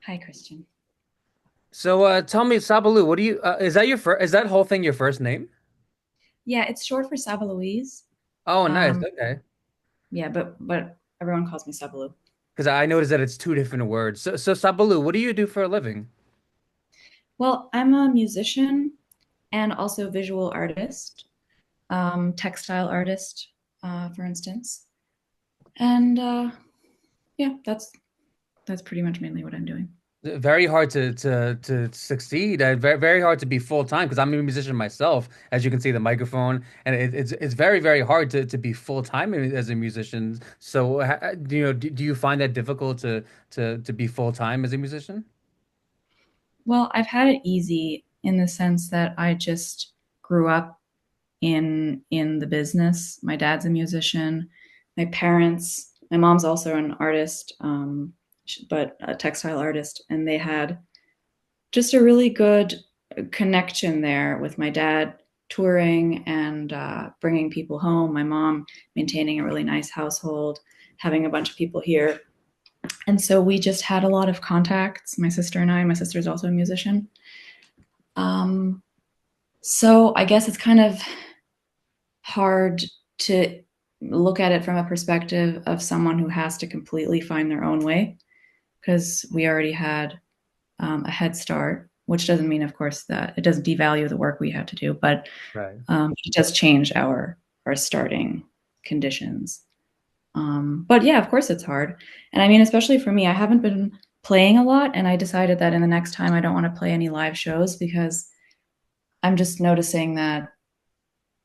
Hi, Christian. So tell me, Sabaloo, what do you is that your first is that whole thing your first name? Yeah, it's short for Saba Louise. Oh, nice. Um, Okay. yeah, but everyone calls me Sabaloo. Because I noticed that it's two different words. So Sabaloo, what do you do for a living? Well, I'm a musician and also visual artist, textile artist, for instance. And yeah, that's pretty much mainly what I'm doing. Very hard to succeed. Very hard to be full time because I'm a musician myself, as you can see the microphone, and it's very hard to be full time as a musician. So do you find that difficult to be full time as a musician? Well, I've had it easy in the sense that I just grew up in the business. My dad's a musician. My mom's also an artist, but a textile artist, and they had just a really good connection there with my dad touring and bringing people home. My mom maintaining a really nice household, having a bunch of people here, and so we just had a lot of contacts. My sister and I. My sister's also a musician. Um, so I guess it's kind of hard to look at it from a perspective of someone who has to completely find their own way because we already had a head start, which doesn't mean, of course, that it doesn't devalue the work we had to do, but Right. it does change our starting conditions. But yeah, of course, it's hard, and I mean, especially for me, I haven't been playing a lot, and I decided that in the next time I don't want to play any live shows because I'm just noticing that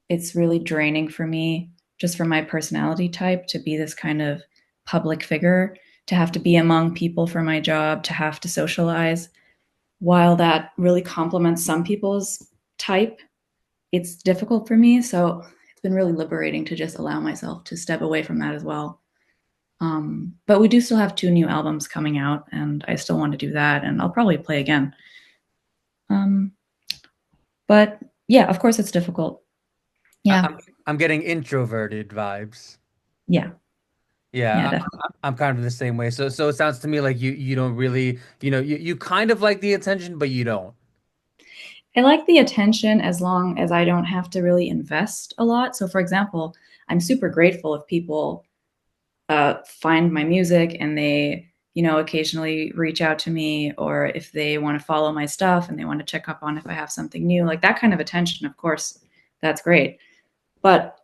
it's really draining for me just for my personality type to be this kind of public figure, to have to be among people for my job, to have to socialize. While that really complements some people's type, it's difficult for me. So it's been really liberating to just allow myself to step away from that as well. But we do still have two new albums coming out, and I still want to do that, and I'll probably play again. Um, but yeah, of course, it's difficult. I, Yeah, I'm I'm getting introverted vibes. yeah, yeah, Yeah, definitely. I'm kind of the same way. So it sounds to me like you don't really, you kind of like the attention, but you don't. I like the attention as long as I don't have to really invest a lot. So, for example, I'm super grateful if people find my music and they, occasionally reach out to me, or if they want to follow my stuff and they want to check up on if I have something new, like that kind of attention, of course, that's great. But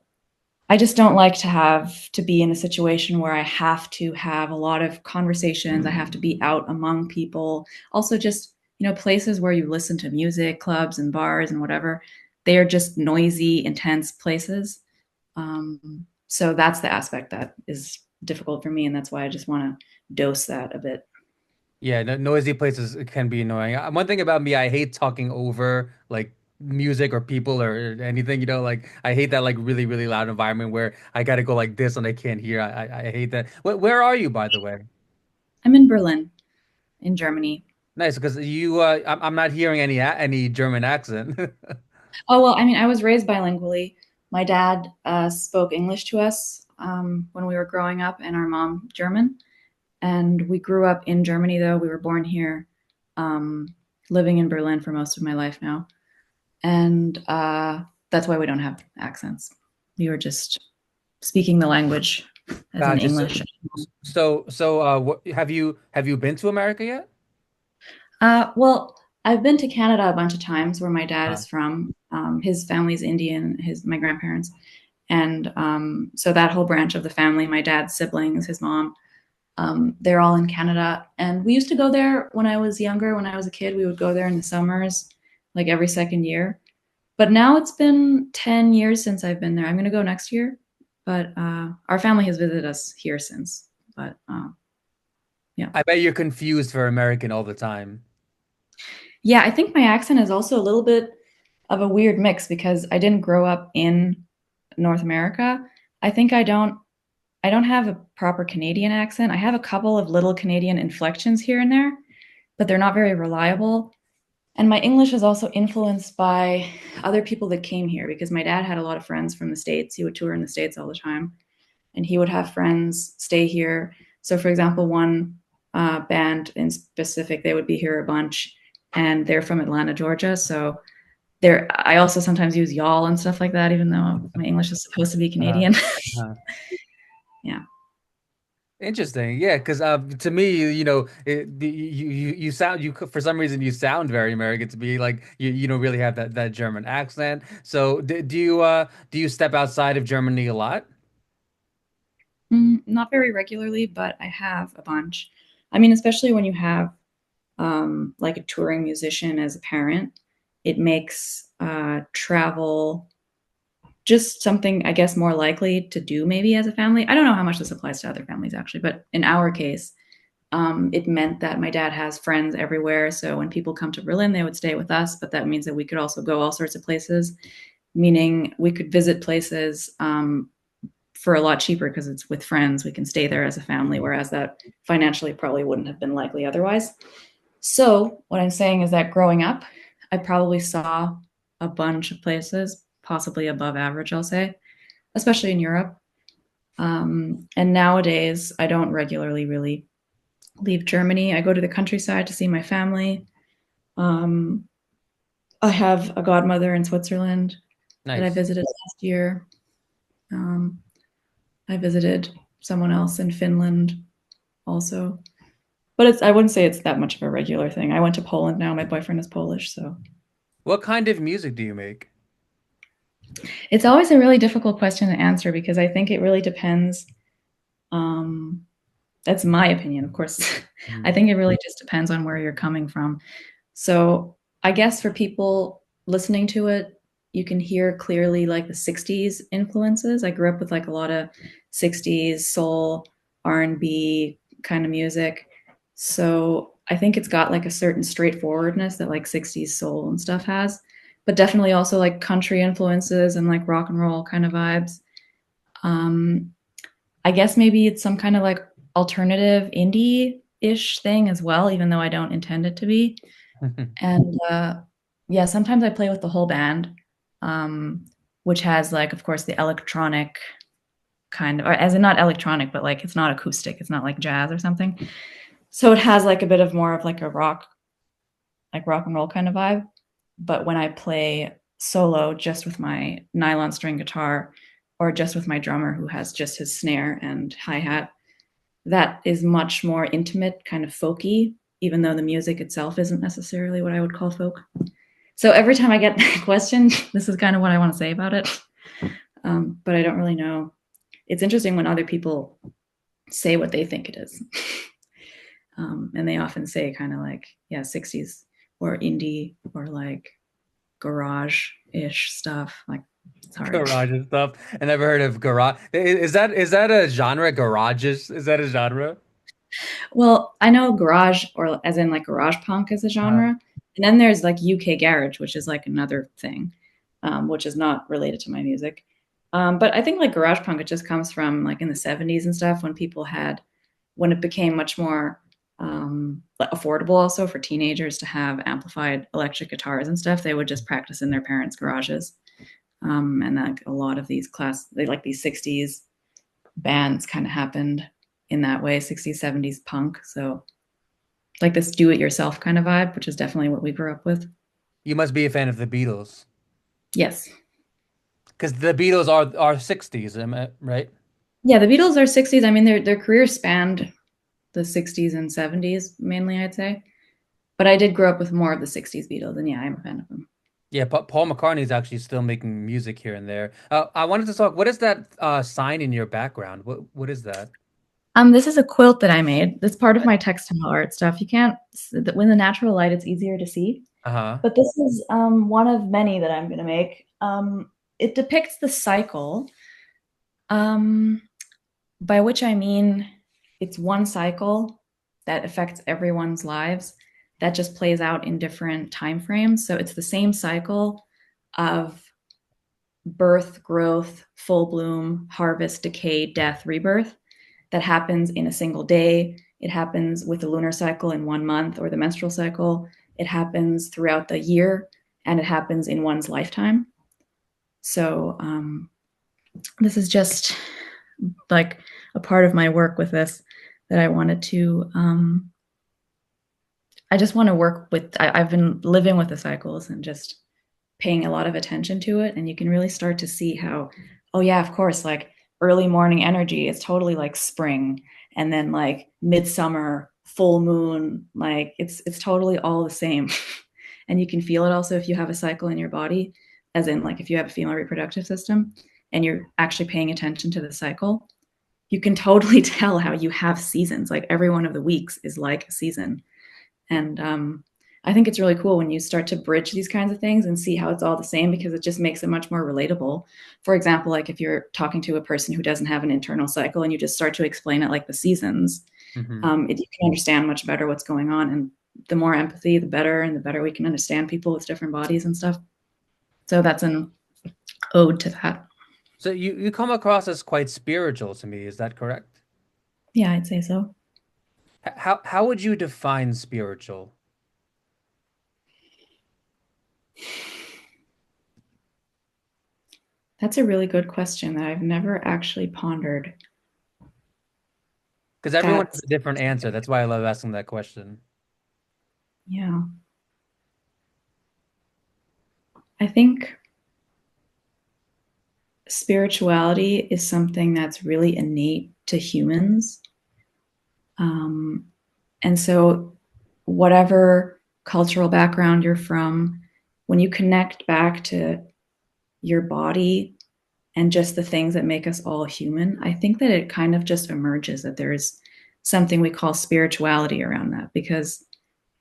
I just don't like to have to be in a situation where I have to have a lot of conversations. I have to be out among people. Also, just, places where you listen to music, clubs and bars and whatever, they are just noisy, intense places. So that's the aspect that is difficult for me. And that's why I just want to dose that a bit. Yeah, no, noisy places can be annoying. One thing about me, I hate talking over like music or people or anything, like I hate that like really loud environment where I gotta go like this and I can't hear. I hate that. Where are you, by the way? I'm in Berlin, in Germany. Nice, because I'm not hearing any German accent. Oh, well, I mean, I was raised bilingually. My dad spoke English to us when we were growing up, and our mom German. And we grew up in Germany, though. We were born here, um, living in Berlin for most of my life now. And that's why we don't have accents. We were just speaking the language as in Gotcha. English. Have you been to America yet? Well, I've been to Canada a bunch of times where my dad Uh, is from. His family's Indian, my grandparents. And so that whole branch of the family, my dad's siblings, his mom, they're all in Canada. And we used to go there when I was younger. When I was a kid, we would go there in the summers, like every second year. But now it's been 10 years since I've been there. I'm going to go next year. But our family has visited us here since. But yeah. I bet you're confused for American all the time. Yeah, I think my accent is also a little bit of a weird mix because I didn't grow up in North America. I think I don't have a proper Canadian accent. I have a couple of little Canadian inflections here and there, but they're not very reliable. And my English is also influenced by other people that came here because my dad had a lot of friends from the States. He would tour in the States all the time, and he would have friends stay here. So, for example, one band in specific. They would be here a bunch, and they're from Atlanta, Georgia. So there, I also sometimes use y'all and stuff like that, even though my English is supposed to be Uh, Canadian. uh. Yeah. Interesting, yeah, because to me, you sound you for some reason you sound very American to me, like you don't really have that German accent. So do you step outside of Germany a lot? Not very regularly, but I have a bunch. I mean, especially when you have like a touring musician as a parent, it makes travel just something, I guess, more likely to do maybe as a family. I don't know how much this applies to other families actually, but in our case, it meant that my dad has friends everywhere. So when people come to Berlin, they would stay with us, but that means that we could also go all sorts of places, meaning we could visit places for a lot cheaper because it's with friends. We can stay there as a family, whereas that financially probably wouldn't have been likely otherwise. So, what I'm saying is that growing up, I probably saw a bunch of places, possibly above average, I'll say, especially in Europe. And nowadays, I don't regularly really leave Germany. I go to the countryside to see my family. Um, I have a godmother in Switzerland that I Nice. visited last year. Um, I visited someone else in Finland also. But I wouldn't say it's that much of a regular thing. I went to Poland now. My boyfriend is Polish, so What kind of music do you make? it's always a really difficult question to answer because I think it really depends. Um, that's my opinion, of course. I Mhm. think it really just depends on where you're coming from. So I guess for people listening to it, you can hear clearly like the 60s influences. I grew up with like a lot of 60s soul, R&B kind of music. So I think it's got like a certain straightforwardness that like 60s soul and stuff has, but definitely also like country influences and like rock and roll kind of vibes. Um, I guess maybe it's some kind of like alternative indie-ish thing as well, even though I don't intend it to be. And yeah, sometimes I play with the whole band, um, which has like, of course, the electronic kind of, or as in not electronic, but like it's not acoustic. It's not like jazz or something. So it has like a bit of more of like a rock, like rock and roll kind of vibe. But when I play solo just with my nylon string guitar or just with my drummer who has just his snare and hi-hat, that is much more intimate, kind of folky, even though the music itself isn't necessarily what I would call folk. So every time I get that question, this is kind of what I want to say about it. But I don't really know. It's interesting when other people say what they think it is. And they often say kind of like, yeah, 60s or indie or like garage ish stuff. Like, it's hard. Garage and stuff. I never heard of garage. Is that a genre? Garages? Is that a genre? Well, I know garage, or as in like garage punk, is a Uh, genre. And then there's like UK garage, which is like another thing, which is not related to my music. But I think like garage punk, it just comes from like in the 70s and stuff when people had, when it became much more affordable also for teenagers to have amplified electric guitars and stuff. They would just practice in their parents' garages. And like a lot of these they like these 60s bands kind of happened in that way, 60s, 70s punk. So like this do it yourself kind of vibe, which is definitely what we grew up with. you must be a fan of the Beatles. Yes. Because the Beatles are 60s, am I right? Yeah, the Beatles are 60s. I mean, their career spanned the 60s and 70s mainly, I'd say. But I did grow up with more of the 60s Beatles, and yeah, I'm a fan of them. Yeah, Paul McCartney is actually still making music here and there. I wanted to talk. What is that sign in your background? What is that? This is a quilt that I made. That's part of my textile art stuff. You can't, when the natural light, it's easier to see. Uh-huh. But this is one of many that I'm going to make. It depicts the cycle, um, by which I mean it's one cycle that affects everyone's lives that just plays out in different time frames. So it's the same cycle of birth, growth, full bloom, harvest, decay, death, rebirth that happens in a single day. It happens with the lunar cycle in 1 month or the menstrual cycle. It happens throughout the year and it happens in one's lifetime. So, this is just like a part of my work with this that I wanted to I just want to work with I've been living with the cycles and just paying a lot of attention to it, and you can really start to see how, oh yeah, of course, like early morning energy is totally like spring, and then like midsummer, full moon, like it's totally all the same. And you can feel it also if you have a cycle in your body, as in like if you have a female reproductive system and you're actually paying attention to the cycle, you can totally tell how you have seasons. Like every one of the weeks is like a season. And I think it's really cool when you start to bridge these kinds of things and see how it's all the same, because it just makes it much more relatable. For example, like if you're talking to a person who doesn't have an internal cycle and you just start to explain it like the seasons, Hmm. you can understand much better what's going on. And the more empathy, the better, and the better we can understand people with different bodies and stuff. So that's an ode to that. So you come across as quite spiritual to me. Is that correct? Yeah, I'd say so. How would you define spiritual? That's a really good question that I've never actually pondered. Because everyone has That's, a different answer. That's why I love asking that question. yeah, I think spirituality is something that's really innate to humans. Um, and so, whatever cultural background you're from, when you connect back to your body and just the things that make us all human, I think that it kind of just emerges that there's something we call spirituality around that, because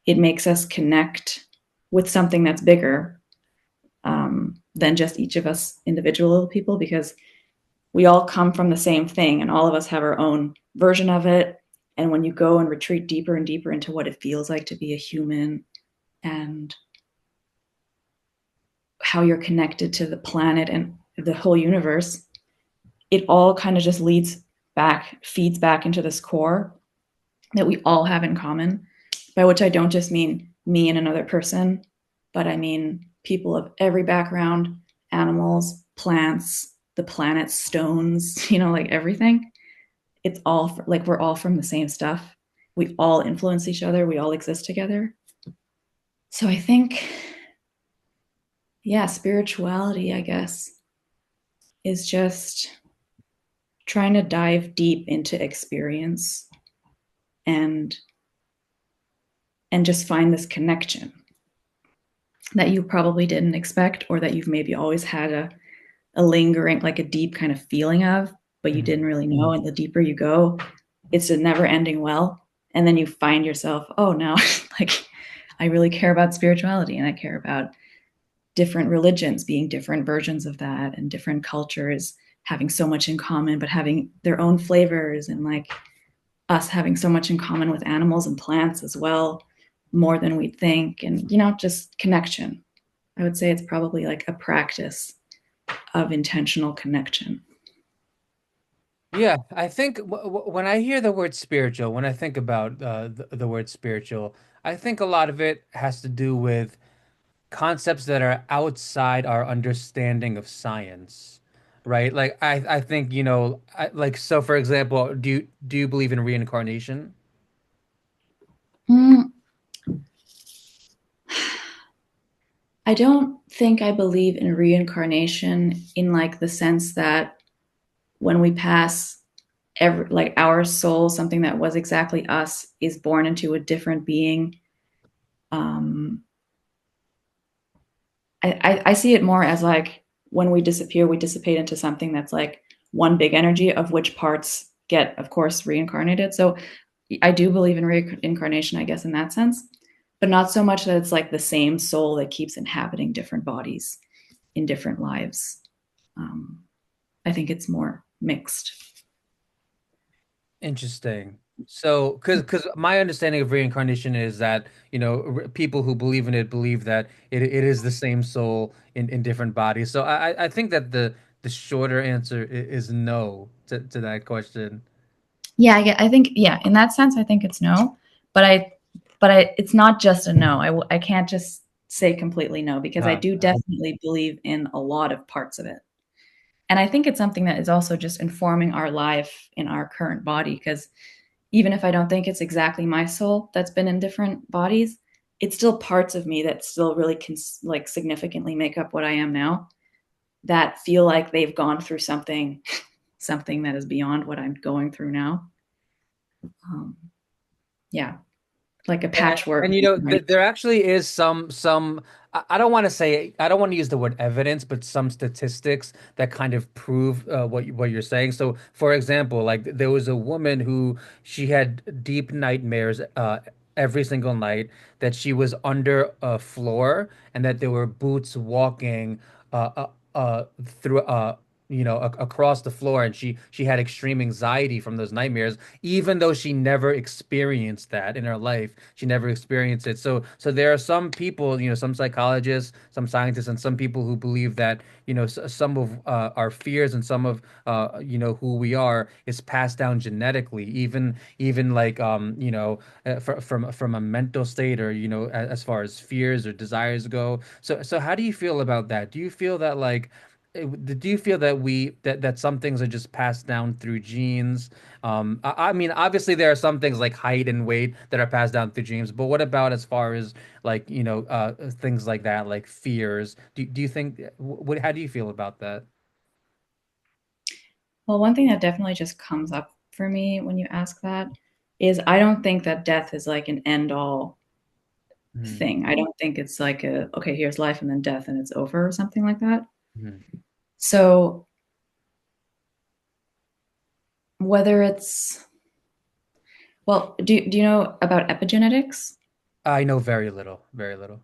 it makes us connect with something that's bigger than just each of us individual people, because we all come from the same thing and all of us have our own version of it. And when you go and retreat deeper and deeper into what it feels like to be a human and how you're connected to the planet and the whole universe, it all kind of just feeds back into this core that we all have in common, by which I don't just mean me and another person, but I mean people of every background, animals, plants, the planet, stones, like everything. It's all like we're all from the same stuff. We all influence each other. We all exist together. So I think, yeah, spirituality, I guess, is just trying to dive deep into experience and just find this connection that you probably didn't expect, or that you've maybe always had a lingering, like a deep kind of feeling of, but you didn't Mhm. really know. And the deeper you go, it's a never ending well. And then you find yourself, oh, now like I really care about spirituality, and I care about different religions being different versions of that, and different cultures having so much in common, but having their own flavors, and like us having so much in common with animals and plants as well, more than we think. And, just connection. I would say it's probably like a practice of intentional connection. Yeah, I think when I hear the word spiritual, when I think about the word spiritual, I think a lot of it has to do with concepts that are outside our understanding of science, right? Like I think, like so for example, do you believe in reincarnation? Mm, I don't think I believe in reincarnation in like the sense that when we pass, like our soul, something that was exactly us, is born into a different being. Um, I see it more as like when we disappear, we dissipate into something that's like one big energy, of which parts get, of course, reincarnated. So I do believe in reincarnation, I guess, in that sense, but not so much that it's like the same soul that keeps inhabiting different bodies in different lives. Um, I think it's more mixed. Interesting. So, because my understanding of reincarnation is that, people who believe in it believe that it is the same soul in different bodies. So I think that the shorter answer is no to that question. Yeah, I think, yeah, in that sense, I think it's no, but it's not just a no. I can't just say completely no, because I Uh, do definitely believe in a lot of parts of it. And I think it's something that is also just informing our life in our current body, because even if I don't think it's exactly my soul that's been in different bodies, it's still parts of me that still really can like significantly make up what I am now, that feel like they've gone through something that is beyond what I'm going through now. Um, yeah, like a And patchwork. you know, th there actually is some I don't want to say I don't want to use the word evidence, but some statistics that kind of prove what you're saying. So, for example, like there was a woman who she had deep nightmares every single night that she was under a floor and that there were boots walking through across the floor, and she had extreme anxiety from those nightmares even though she never experienced that in her life. She never experienced it. So there are some people, some psychologists, some scientists, and some people who believe that, some of our fears and some of who we are is passed down genetically, even like from a mental state, or as far as fears or desires go. So how do you feel about that? Do you feel that like do you feel that that some things are just passed down through genes? I mean, obviously there are some things like height and weight that are passed down through genes, but what about as far as like, things like that, like fears? Do you think how do you feel about that? Well, one thing that definitely just comes up for me when you ask that is I don't think that death is like an end all Mhm. thing. I don't think it's like a, okay, here's life and then death and it's over or something like that. Mhm. So whether it's, well, do you know about epigenetics? I know very little, very little.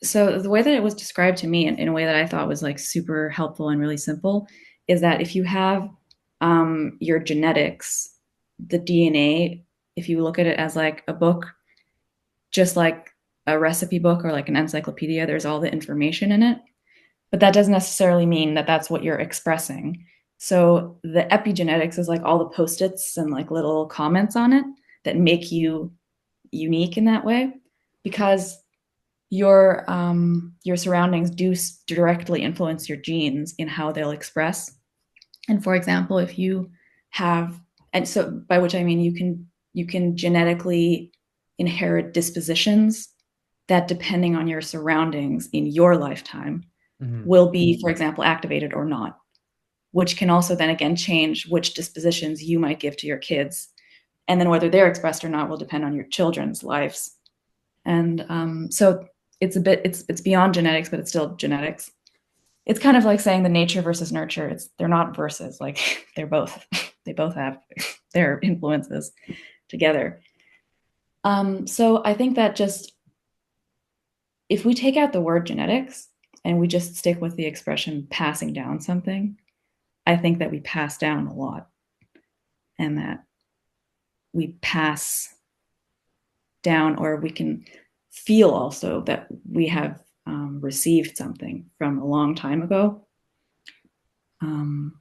So the way that it was described to me in a way that I thought was like super helpful and really simple is that if you have your genetics, the DNA, if you look at it as like a book, just like a recipe book or like an encyclopedia, there's all the information in it. But that doesn't necessarily mean that that's what you're expressing. So the epigenetics is like all the post-its and like little comments on it that make you unique in that way, because your surroundings do directly influence your genes in how they'll express. And for example, if you have, and so by which I mean you can genetically inherit dispositions that, depending on your surroundings in your lifetime, Hmm. will be, for example, activated or not, which can also then again change which dispositions you might give to your kids. And then whether they're expressed or not will depend on your children's lives. And so it's beyond genetics, but it's still genetics. It's kind of like saying the nature versus nurture. They're not versus, like they're both. They both have their influences together. So I think that just if we take out the word genetics and we just stick with the expression passing down something, I think that we pass down a lot, and that we pass down, or we can feel also that we have received something from a long time ago. Um,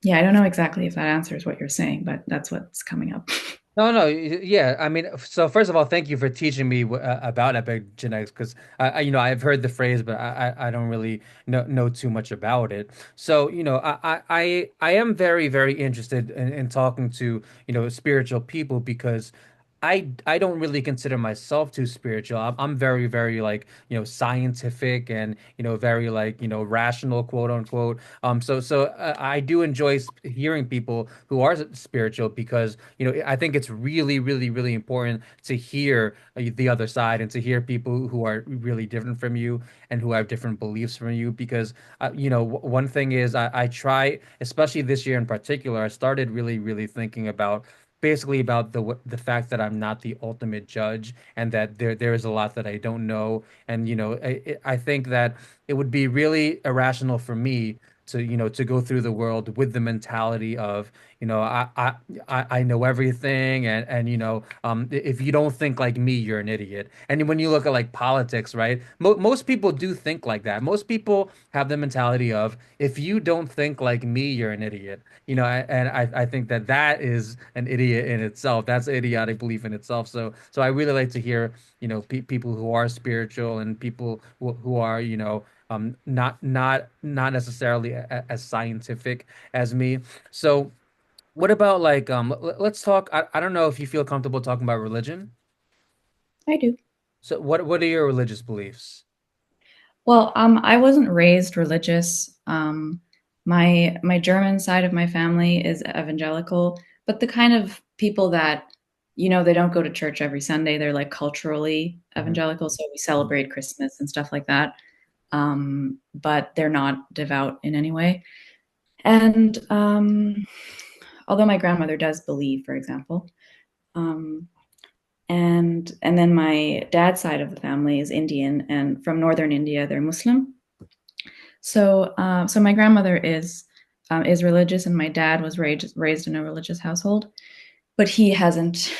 yeah, I don't know exactly if that answers what you're saying, but that's what's coming up. No, no, yeah. I mean, so first of all, thank you for teaching me about epigenetics, because I've heard the phrase, but I don't really know too much about it. So, I am very, very interested in talking to, spiritual people, because I don't really consider myself too spiritual. I'm very, very like, scientific and, very like, rational, quote unquote. So I do enjoy hearing people who are spiritual, because, I think it's really, really, really important to hear the other side, and to hear people who are really different from you and who have different beliefs from you. Because, one thing is I try, especially this year in particular, I started really, really thinking about basically about the fact that I'm not the ultimate judge, and that there is a lot that I don't know. And I think that it would be really irrational for me to go through the world with the mentality of, I know everything, and if you don't think like me, you're an idiot. And when you look at like politics, right? Most people do think like that. Most people have the mentality of, if you don't think like me, you're an idiot. And I think that that is an idiot in itself. That's an idiotic belief in itself. So I really like to hear, people who are spiritual, and people who are, not necessarily as scientific as me. So What about like let's talk. I don't know if you feel comfortable talking about religion. I do. So what are your religious beliefs? Well, I wasn't raised religious. My German side of my family is evangelical, but the kind of people that, they don't go to church every Sunday. They're like culturally Mhm. evangelical, so we Mhm. celebrate Christmas and stuff like that. But they're not devout in any way. And although my grandmother does believe, for example, um, and then my dad's side of the family is Indian, and from northern India, they're Muslim. So my grandmother is religious, and my dad was raised in a religious household, but he hasn't.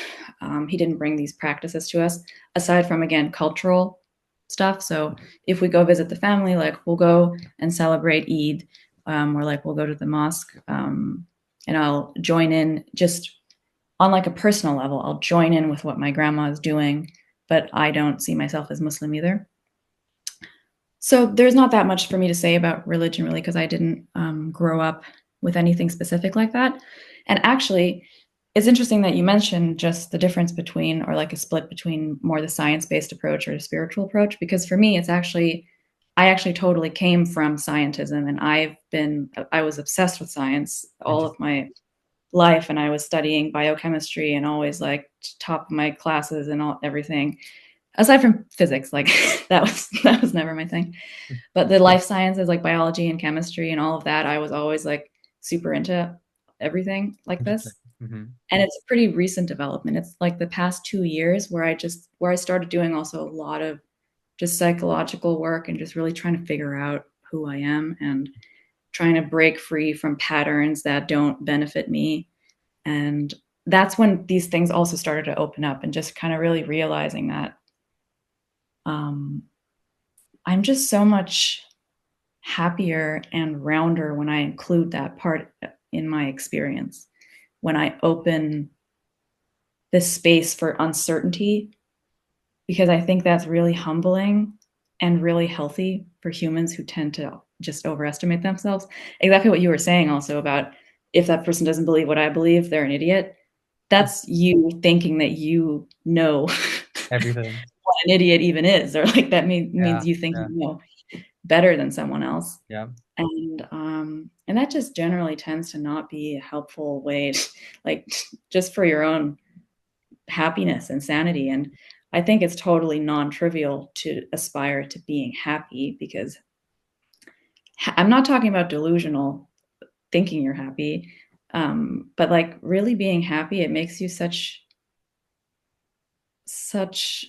He didn't bring these practices to us aside from again cultural stuff. So if we go visit the family, like we'll go and celebrate Eid, or like we'll go to the mosque, and I'll join in just on like a personal level. I'll join in with what my grandma is doing, but I don't see myself as Muslim either. So there's not that much for me to say about religion, really, because I didn't grow up with anything specific like that. And actually, it's interesting that you mentioned just the difference between, or like a split between more the science based approach or the spiritual approach, because for me, I actually totally came from scientism, and I was obsessed with science all of Interesting. my life, and I was studying biochemistry and always like top of my classes and everything. Aside from physics, like that was never my thing. But the life sciences, like biology and chemistry and all of that, I was always like super into everything like Interesting. this. Hmm. And it's a pretty recent development. It's like the past 2 years where I started doing also a lot of just psychological work and just really trying to figure out who I am and trying to break free from patterns that don't benefit me. And that's when these things also started to open up and just kind of really realizing that um, I'm just so much happier and rounder when I include that part in my experience. When I open this space for uncertainty, because I think that's really humbling and really healthy for humans who tend to just overestimate themselves. Exactly what you were saying also about if that person doesn't believe what I believe, they're an idiot. That's you thinking that you know Everything. what an idiot even is, or like that Yeah. means you think you Yeah. know better than someone else. Yeah. And that just generally tends to not be a helpful way to, like, just for your own happiness and sanity. And I think it's totally non-trivial to aspire to being happy, because I'm not talking about delusional thinking you're happy, but like really being happy, it makes you such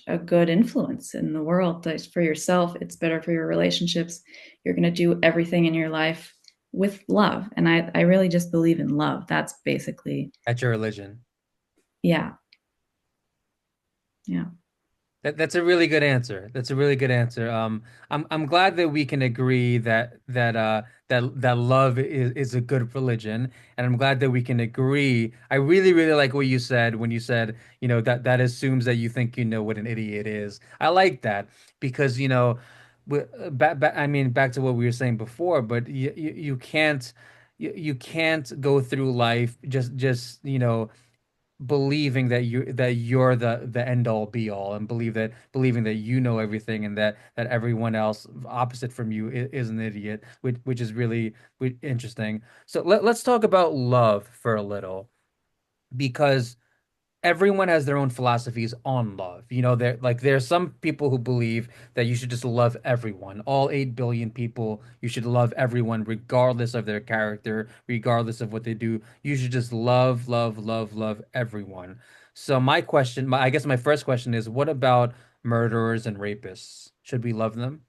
a good influence in the world. That for yourself, it's better for your relationships. You're going to do everything in your life with love, and I really just believe in love. That's basically, That's your religion. yeah, yeah. That's a really good answer. That's a really good answer. I'm glad that we can agree that love is a good religion, and I'm glad that we can agree. I really like what you said when you said, that assumes that you think you know what an idiot is. I like that because, I mean, back to what we were saying before, but you can't go through life just believing that you're the end all be all and believing that you know everything and that everyone else opposite from you is an idiot, which is really interesting. So let's talk about love for a little because everyone has their own philosophies on love. There's some people who believe that you should just love everyone. All 8 billion people, you should love everyone regardless of their character, regardless of what they do. You should just love everyone. So I guess my first question is, what about murderers and rapists? Should we love them?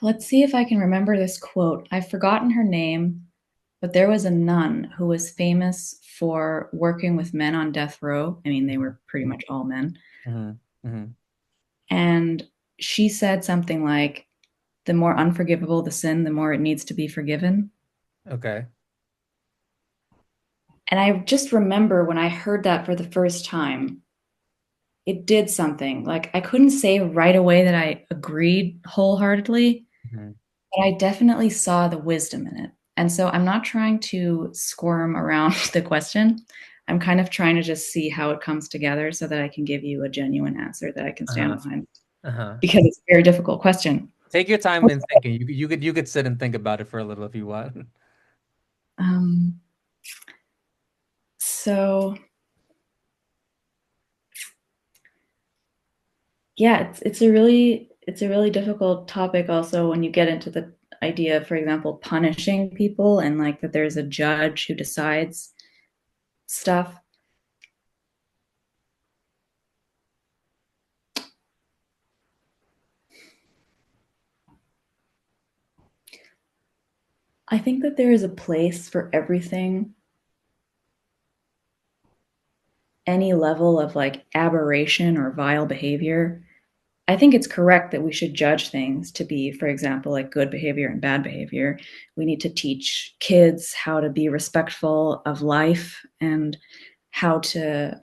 Let's see if I can remember this quote. I've forgotten her name, but there was a nun who was famous for working with men on death row. I mean, they were pretty much all men. Hmm. Hmm. And she said something like, the more unforgivable the sin, the more it needs to be forgiven. Okay. And I just remember when I heard that for the first time, it did something. Like I couldn't say right away that I agreed wholeheartedly, Hmm. but I definitely saw the wisdom in it. And so I'm not trying to squirm around the question. I'm kind of trying to just see how it comes together so that I can give you a genuine answer that I can stand Uh-huh. behind Uh-huh. because it's a very difficult question. Take your time in thinking. You could sit and think about it for a little if you want. Um, so yeah, it's a really difficult topic also when you get into the idea of, for example, punishing people and like that there's a judge who decides stuff. I think that there is a place for everything, any level of like aberration or vile behavior. I think it's correct that we should judge things to be, for example, like good behavior and bad behavior. We need to teach kids how to be respectful of life and how to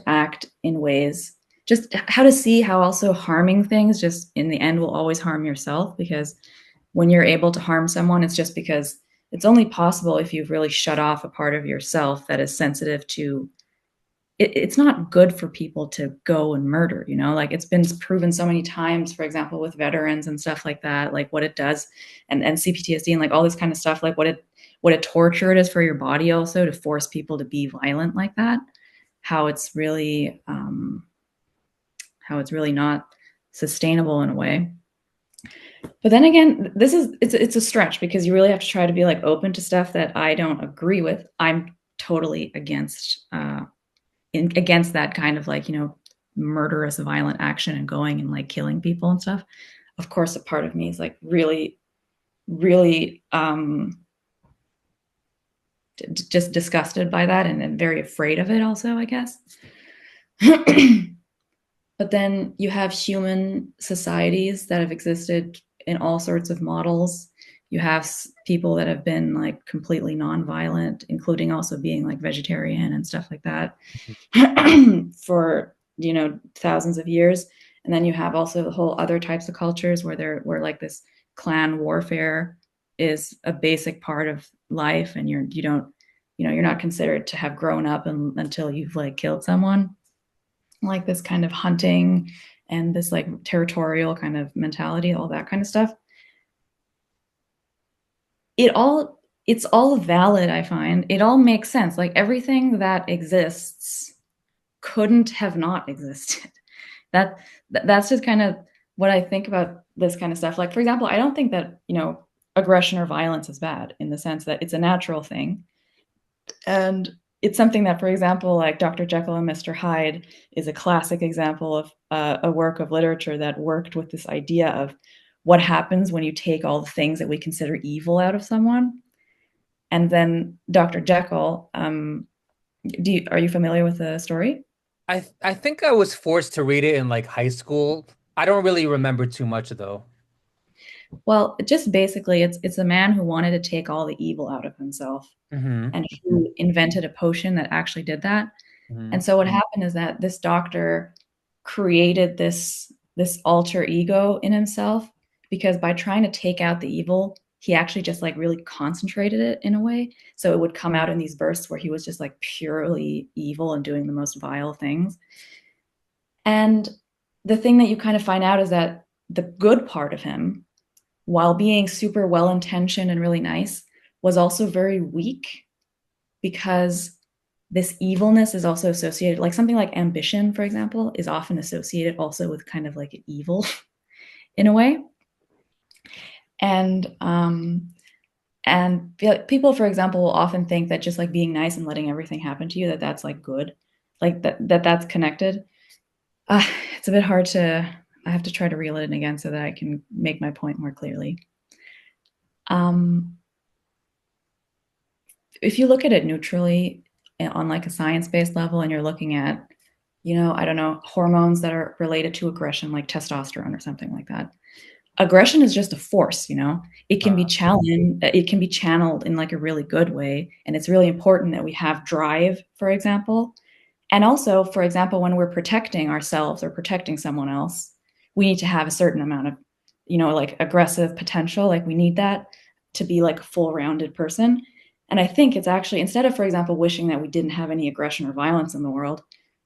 act in ways, just how to see how also harming things just in the end will always harm yourself, because when you're able to harm someone, it's just because it's only possible if you've really shut off a part of yourself that is sensitive to it's not good for people to go and murder, like it's been proven so many times, for example, with veterans and stuff like that, like what it does, and CPTSD and like all this kind of stuff, like what a torture it is for your body also to force people to be violent like that, how it's really not sustainable in a way. But then again, it's a stretch because you really have to try to be like open to stuff that I don't agree with. I'm totally against that kind of like, murderous violent action and going and like killing people and stuff. Of course, a part of me is like really, really just disgusted by that and very afraid of it also, I guess. But then you have human societies that have existed in all sorts of models. You have people that have been like completely nonviolent, including also being like vegetarian and stuff like that for thousands of years. And then you have also the whole other types of cultures where like this clan warfare is a basic part of life, and you're not considered to have grown up until you've like killed someone, like this kind of hunting and this like territorial kind of mentality, all that kind of stuff. It's all valid. I find it all makes sense. Like everything that exists couldn't have not existed. that that's just kind of what I think about this kind of stuff. Like, for example, I don't think that aggression or violence is bad, in the sense that it's a natural thing. And it's something that, for example, like Dr. Jekyll and Mr. Hyde is a classic example of a work of literature that worked with this idea of what happens when you take all the things that we consider evil out of someone. And then Dr. Jekyll, are you familiar with the story? I think I was forced to read it in like high school. I don't really remember too much though. Well, just basically, it's a man who wanted to take all the evil out of himself Hmm. and who invented a potion that actually did that. Hmm. And so what happened is that this doctor created this alter ego in himself, because by trying to take out the evil, he actually just like really concentrated it in a way. So it would come out in these bursts where he was just like purely evil and doing the most vile things. And the thing that you kind of find out is that the good part of him, while being super well intentioned and really nice, was also very weak, because this evilness is also associated, like something like ambition, for example, is often associated also with kind of like evil in a way. And people, for example, will often think that just like being nice and letting everything happen to you, that's like good, like that's connected. uh, it's a bit hard to I have to try to reel it in again so that I can make my point more clearly. um if you look at it neutrally, on like a science-based level, and you're looking at, I don't know, hormones that are related to aggression, like testosterone or something like that. Aggression is just a force, it can be channeled in like a really good way. And it's really important that we have drive, for example. And also, for example, when we're protecting ourselves or protecting someone else, we need to have a certain amount of, like aggressive potential. Like we need that. to be like a full-rounded person. And I think it's actually, instead of, for example, wishing that we didn't have any aggression or violence in the world,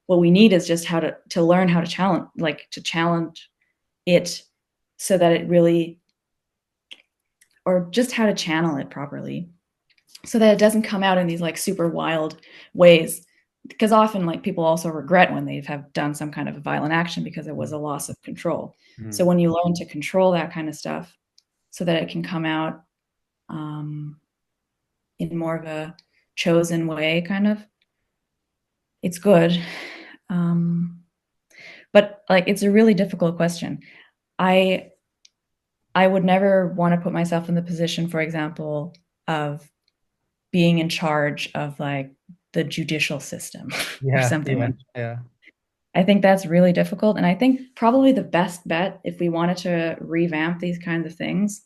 what we need is just how to learn how to challenge, like to challenge it, so that it really, or just how to channel it properly, so that it doesn't come out in these like super wild ways. Because often like people also regret when they have done some kind of a violent action because it was a loss of control. So Mhm. when you learn to control that kind of stuff so that it can come out um, in more of a chosen way, kind of, it's good. Um, but like, it's a really difficult question. I I would never want to put myself in the position, for example, of being in charge of like the judicial system or Yeah, something yeah, like. yeah. I think that's really difficult. And I think probably the best bet, if we wanted to revamp these kinds of things,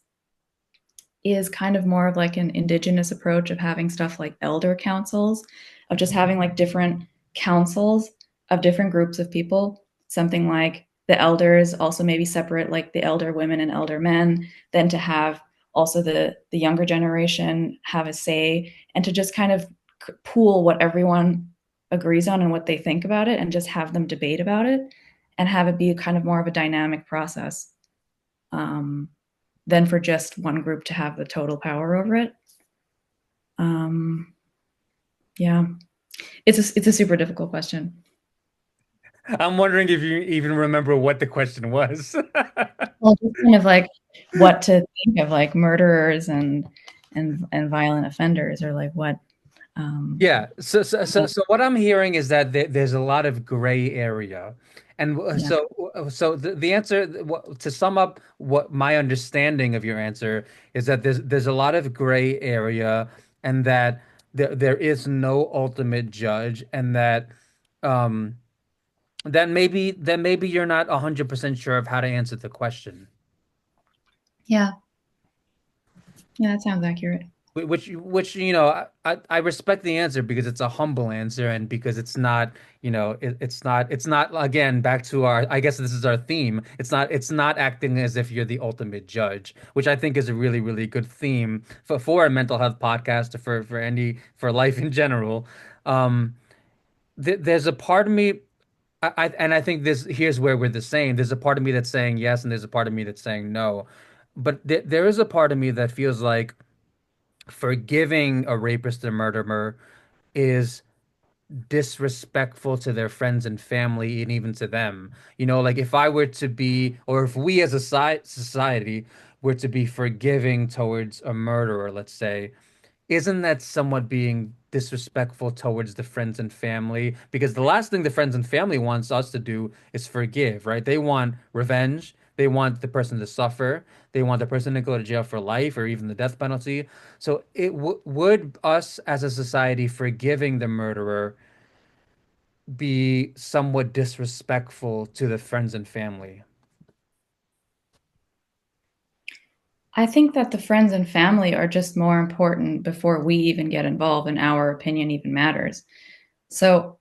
is kind of more of like an indigenous approach of having stuff like elder councils, of just having like different councils of different groups of people, something like the elders also maybe separate like the elder women and elder men, then to have also the younger generation have a say, and to just kind of pool what everyone agrees on and what they think about it, and just have them debate about it, and have it be kind of more of a dynamic process, um, than for just one group to have the total power over it. Um, yeah, it's a super difficult question. I'm wondering if you even remember what the question was. Well, just kind of like what to think of like murderers and violent offenders, or like what. Um, Yeah. So what I'm hearing is that there's a lot of gray area. And yeah, so the answer to sum up what my understanding of your answer is that there's a lot of gray area, and that there is no ultimate judge, and that um maybe you're not 100% sure of how to answer the question. yeah, yeah. That sounds accurate. Which I respect the answer because it's a humble answer, and because it's not, it's not again, back to our, I guess this is our theme. It's not acting as if you're the ultimate judge, which I think is a really, really good theme for a mental health podcast, or for life in general. Um there's a part of me, and I think this here's where we're the same. There's a part of me that's saying yes, and there's a part of me that's saying no. But there is a part of me that feels like forgiving a rapist or murderer is disrespectful to their friends and family, and even to them. Like if I were to be, or if we as a society were to be forgiving towards a murderer, let's say, isn't that somewhat being disrespectful towards the friends and family? Because the last thing the friends and family wants us to do is forgive, right? They want revenge. They want the person to suffer. They want the person to go to jail for life, or even the death penalty. So it would us as a society forgiving the murderer be somewhat disrespectful to the friends and family? I think that the friends and family are just more important before we even get involved, and our opinion even matters. So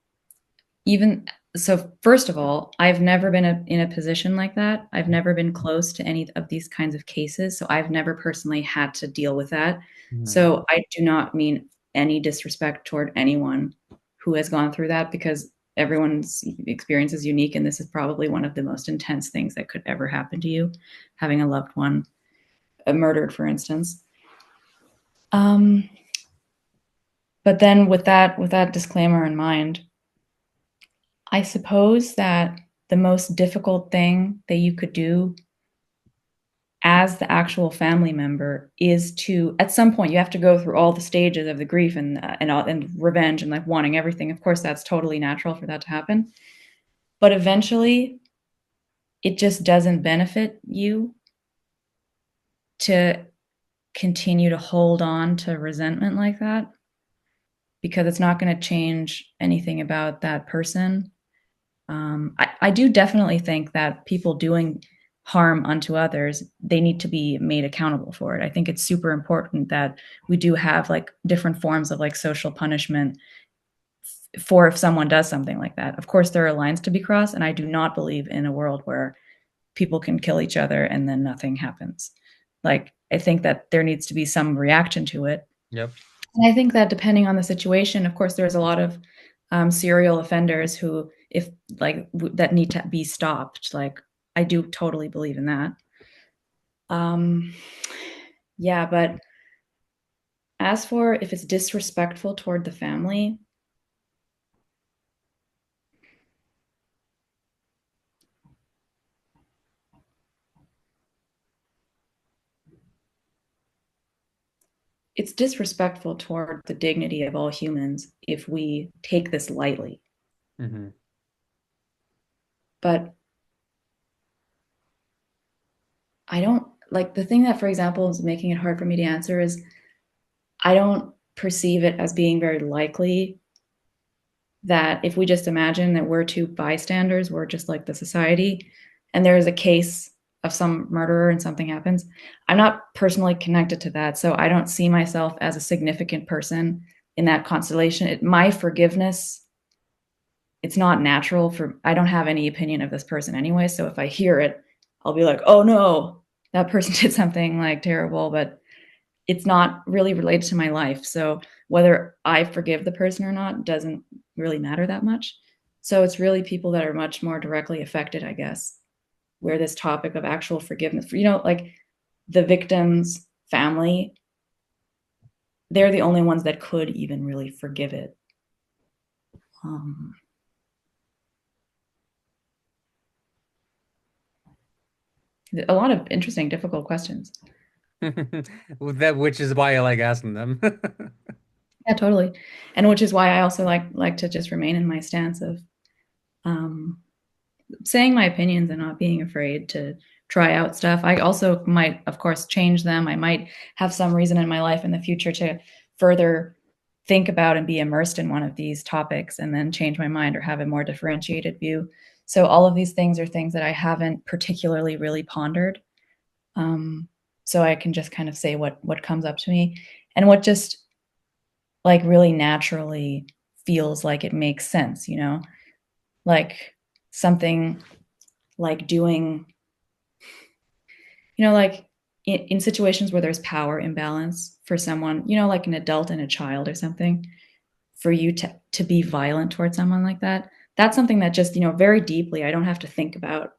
even so, first of all, I've never been in a position like that. I've never been close to any of these kinds of cases, so I've never personally had to deal with that. Mhm. So I do not mean any disrespect toward anyone who has gone through that, because everyone's experience is unique, and this is probably one of the most intense things that could ever happen to you, having a loved one murdered, for instance. Um, but then with that disclaimer in mind, I suppose that the most difficult thing that you could do as the actual family member is to, at some point, you have to go through all the stages of the grief and revenge and like wanting everything. Of course, that's totally natural for that to happen. But eventually, it just doesn't benefit you to continue to hold on to resentment like that, because it's not going to change anything about that person. I do definitely think that people doing harm unto others, they need to be made accountable for it. I think it's super important that we do have like different forms of like social punishment for if someone does something like that. Of course, there are lines to be crossed, and I do not believe in a world where people can kill each other and then nothing happens. Like I think that there needs to be some reaction to it. Yep. And I think that depending on the situation, of course, there's a lot of serial offenders who, if that need to be stopped. Like, I do totally believe in that. Um, yeah, but as for if it's disrespectful toward the family, it's disrespectful toward the dignity of all humans if we take this lightly. Hmm. But I don't like the thing that, for example, is making it hard for me to answer is I don't perceive it as being very likely that if we just imagine that we're two bystanders, we're just like the society, and there is a case of some murderer and something happens, I'm not personally connected to that. So I don't see myself as a significant person in that constellation. My forgiveness, it's not natural for, I don't have any opinion of this person anyway. So if I hear it, I'll be like, oh no, that person did something like terrible, but it's not really related to my life. So whether I forgive the person or not doesn't really matter that much. So it's really people that are much more directly affected, I guess, where this topic of actual forgiveness, like the victim's family, they're the only ones that could even really forgive it. Um, a lot of interesting, difficult questions. Which is why I like asking them. Yeah, totally. And which is why I also like to just remain in my stance of um, saying my opinions and not being afraid to try out stuff. I also might, of course, change them. I might have some reason in my life in the future to further think about and be immersed in one of these topics and then change my mind or have a more differentiated view. So all of these things are things that I haven't particularly really pondered. Um, so I can just kind of say what comes up to me and what just like really naturally feels like it makes sense, like something like doing, like in situations where there's power imbalance for someone, like an adult and a child or something, for you to be violent towards someone like that, that's something that just, very deeply, I don't have to think about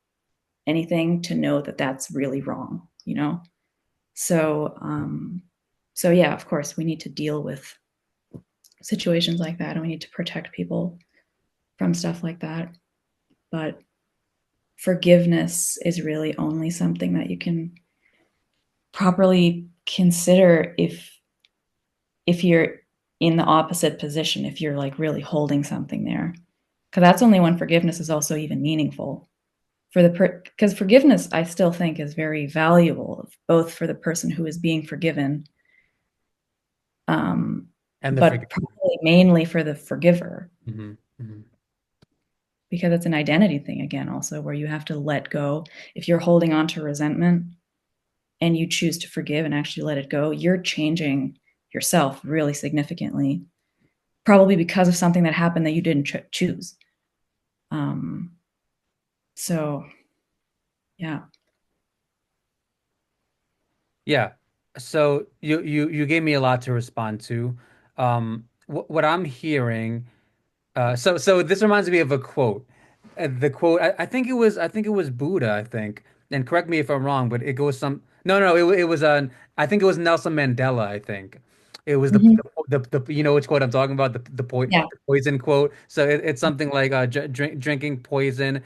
anything to know that that's really wrong. So yeah, of course we need to deal with situations like that and we need to protect people from stuff like that. But forgiveness is really only something that you can properly consider if you're in the opposite position, if you're like really holding something there, because that's only when forgiveness is also even meaningful for because forgiveness I still think is very valuable both for the person who is being forgiven, um, And the but forgiveness. probably mainly for the forgiver, Hmm. Hmm. because it's an identity thing again also where you have to let go. If you're holding on to resentment and you choose to forgive and actually let it go, you're changing yourself really significantly, probably because of something that happened that you didn't choose. Um, so yeah. Yeah. So you gave me a lot to respond to. What I'm hearing. So this reminds me of a quote. The quote, I think it was Buddha, I think. And correct me if I'm wrong, but it goes some. No, no, it was I think it was Nelson Mandela, I think. It was Mhm. the you know which quote I'm talking about, Yeah. the poison quote. So it's something like drinking poison.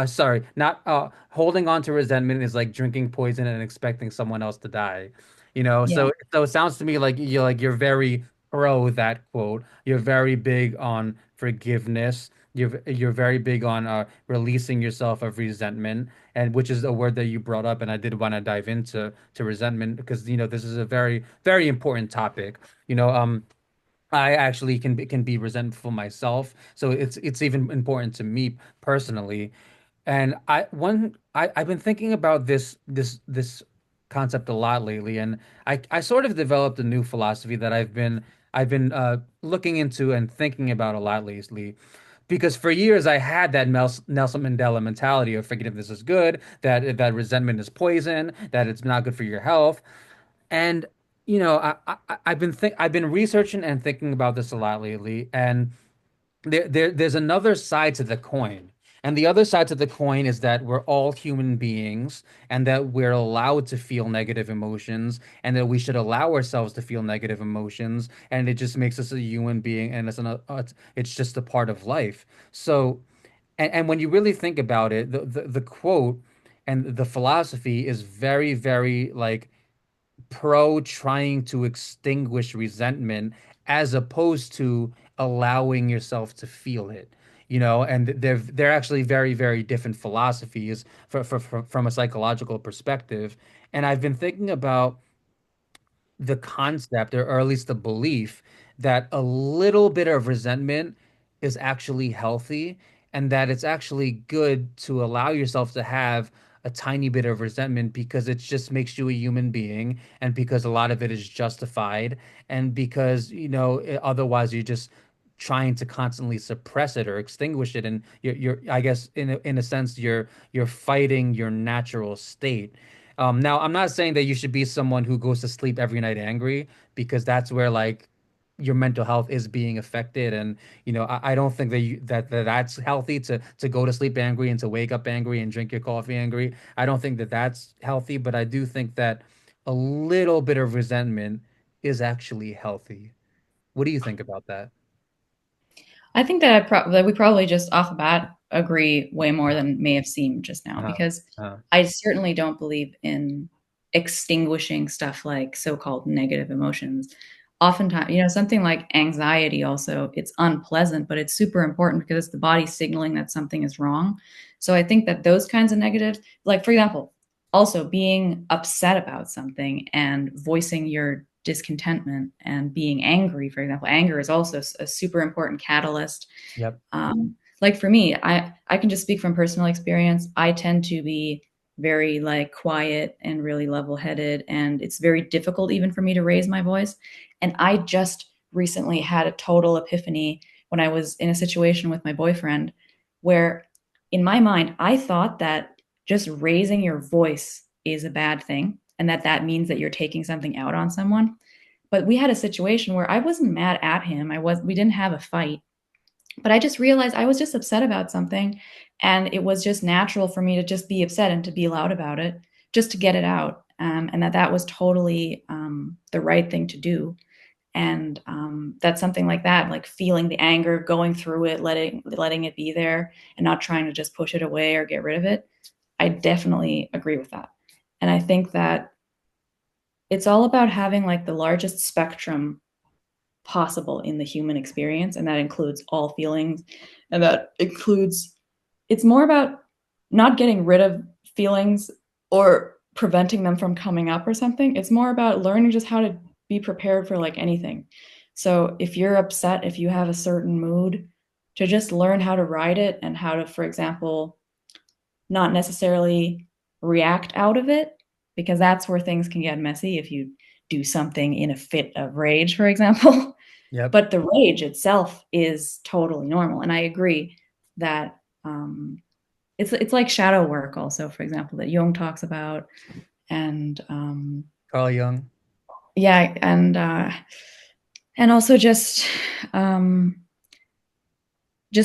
Sorry, not holding on to resentment is like drinking poison and expecting someone else to die. Yeah. So it sounds to me like you're very pro that quote. You're very big on forgiveness. You're very big on releasing yourself of resentment, and which is a word that you brought up, and I did want to dive into to resentment because this is a very very important topic. You know, I actually can be resentful myself, so it's even important to me personally. And I've been thinking about this concept a lot lately, and I sort of developed a new philosophy that I've been looking into and thinking about a lot lately. Because for years I had that Nelson Mandela mentality of forgiveness is good, that resentment is poison, that it's not good for your health. And I've been researching and thinking about this a lot lately, and there's another side to the coin. And the other side to the coin is that we're all human beings and that we're allowed to feel negative emotions and that we should allow ourselves to feel negative emotions. And it just makes us a human being and it's just a part of life. So, and when you really think about it, the quote and the philosophy is very, very like pro trying to extinguish resentment as opposed to allowing yourself to feel it. And they're actually very, very different philosophies from a psychological perspective. And I've been thinking about the concept, or at least the belief, that a little bit of resentment is actually healthy and that it's actually good to allow yourself to have a tiny bit of resentment because it just makes you a human being and because a lot of it is justified and because, otherwise you're just trying to constantly suppress it or extinguish it and you're I guess in a sense you're fighting your natural state. Now, I'm not saying that you should be someone who goes to sleep every night angry because that's where like your mental health is being affected, and I don't think that's healthy to go to sleep angry and to wake up angry and drink your coffee angry. I don't think that that's healthy, but I do think that a little bit of resentment is actually healthy. What do you think about that? I think that that we probably just off the bat agree way more than may have seemed just now, Uh, because uh, I certainly don't believe in extinguishing stuff like so-called negative emotions. Oftentimes, something like anxiety also, it's unpleasant, but it's super important because it's the body signaling that something is wrong. So I think that those kinds of negatives, like for example, also being upset about something and voicing your discontentment and being angry, for example, anger is also a super important catalyst. yep, Like for me, I can just speak from personal experience. I tend to be very like quiet and really level-headed, and it's very difficult even for me to raise my voice. And I just recently had a total epiphany when I was in a situation with my boyfriend where in my mind I thought that just raising your voice is a bad thing and that that means that you're taking something out on someone. But we had a situation where I wasn't mad at him. We didn't have a fight, but I just realized I was just upset about something. And it was just natural for me to just be upset and to be loud about it, just to get it out. And that was totally the right thing to do. And that's something like that, like feeling the anger, going through it, letting it be there, and not trying to just push it away or get rid of it. I definitely agree with that. And I think that it's all about having like the largest spectrum possible in the human experience, and that includes all feelings, and that includes, it's more about not getting rid of feelings or preventing them from coming up or something. It's more about learning just how to be prepared for like anything. So if you're upset, if you have a certain mood, to just learn how to ride it and how to, for example, not necessarily react out of it, because that's where things can get messy if you do something in a fit of rage, for example. yep. But the rage itself is totally normal. And I agree that it's like shadow work also, for example, that Jung talks about. And Carl Jung. yeah, and also just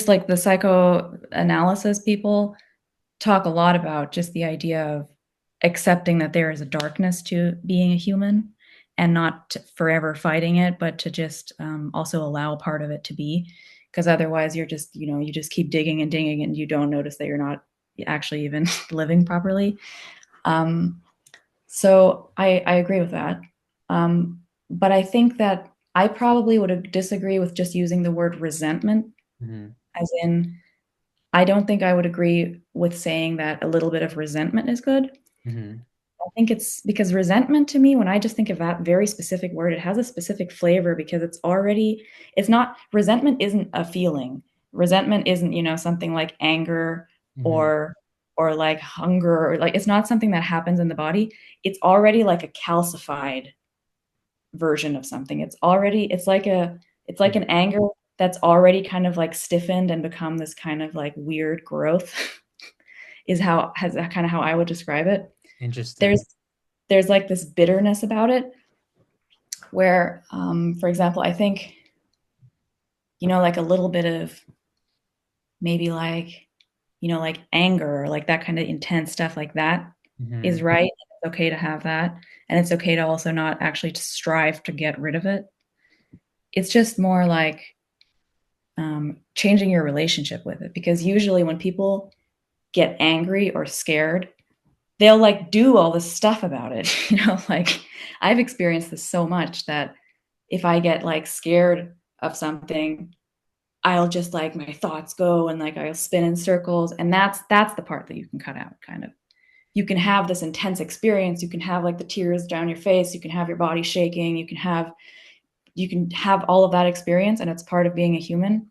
like the psychoanalysis people talk a lot about just the idea of accepting that there is a darkness to being a human and not forever fighting it, but to just also allow part of it to be. Because otherwise, you're just, you just keep digging and digging and you don't notice that you're not actually even living properly. Um, so I agree with that. But I think that I probably would disagree with just using the word resentment, Hmm. as in, I don't think I would agree with saying that a little bit of resentment is good. Hmm. I think it's because resentment to me, when I just think of that very specific word, it has a specific flavor because it's not, resentment isn't a feeling. Resentment isn't, something like anger Hmm. or or like hunger, or like it's not something that happens in the body. It's already like a calcified version of something. It's like an anger that's already kind of like stiffened and become this kind of like weird growth is how has kind of how I would describe it. There's Interesting. there's like this bitterness about it. where, for example, I think, like a little bit of maybe like, like anger or like that kind of intense stuff like that is Hmm. right. It's okay to have that. And it's okay to also not actually to strive to get rid of it. It's just more like changing your relationship with it. Because usually when people get angry or scared, they'll like do all this stuff about it. Like I've experienced this so much that if I get like scared of something, I'll just like my thoughts go and like I'll spin in circles. And that's the part that you can cut out, kind of. You can have this intense experience. You can have like the tears down your face. You can have your body shaking. You can have all of that experience, and it's part of being a human.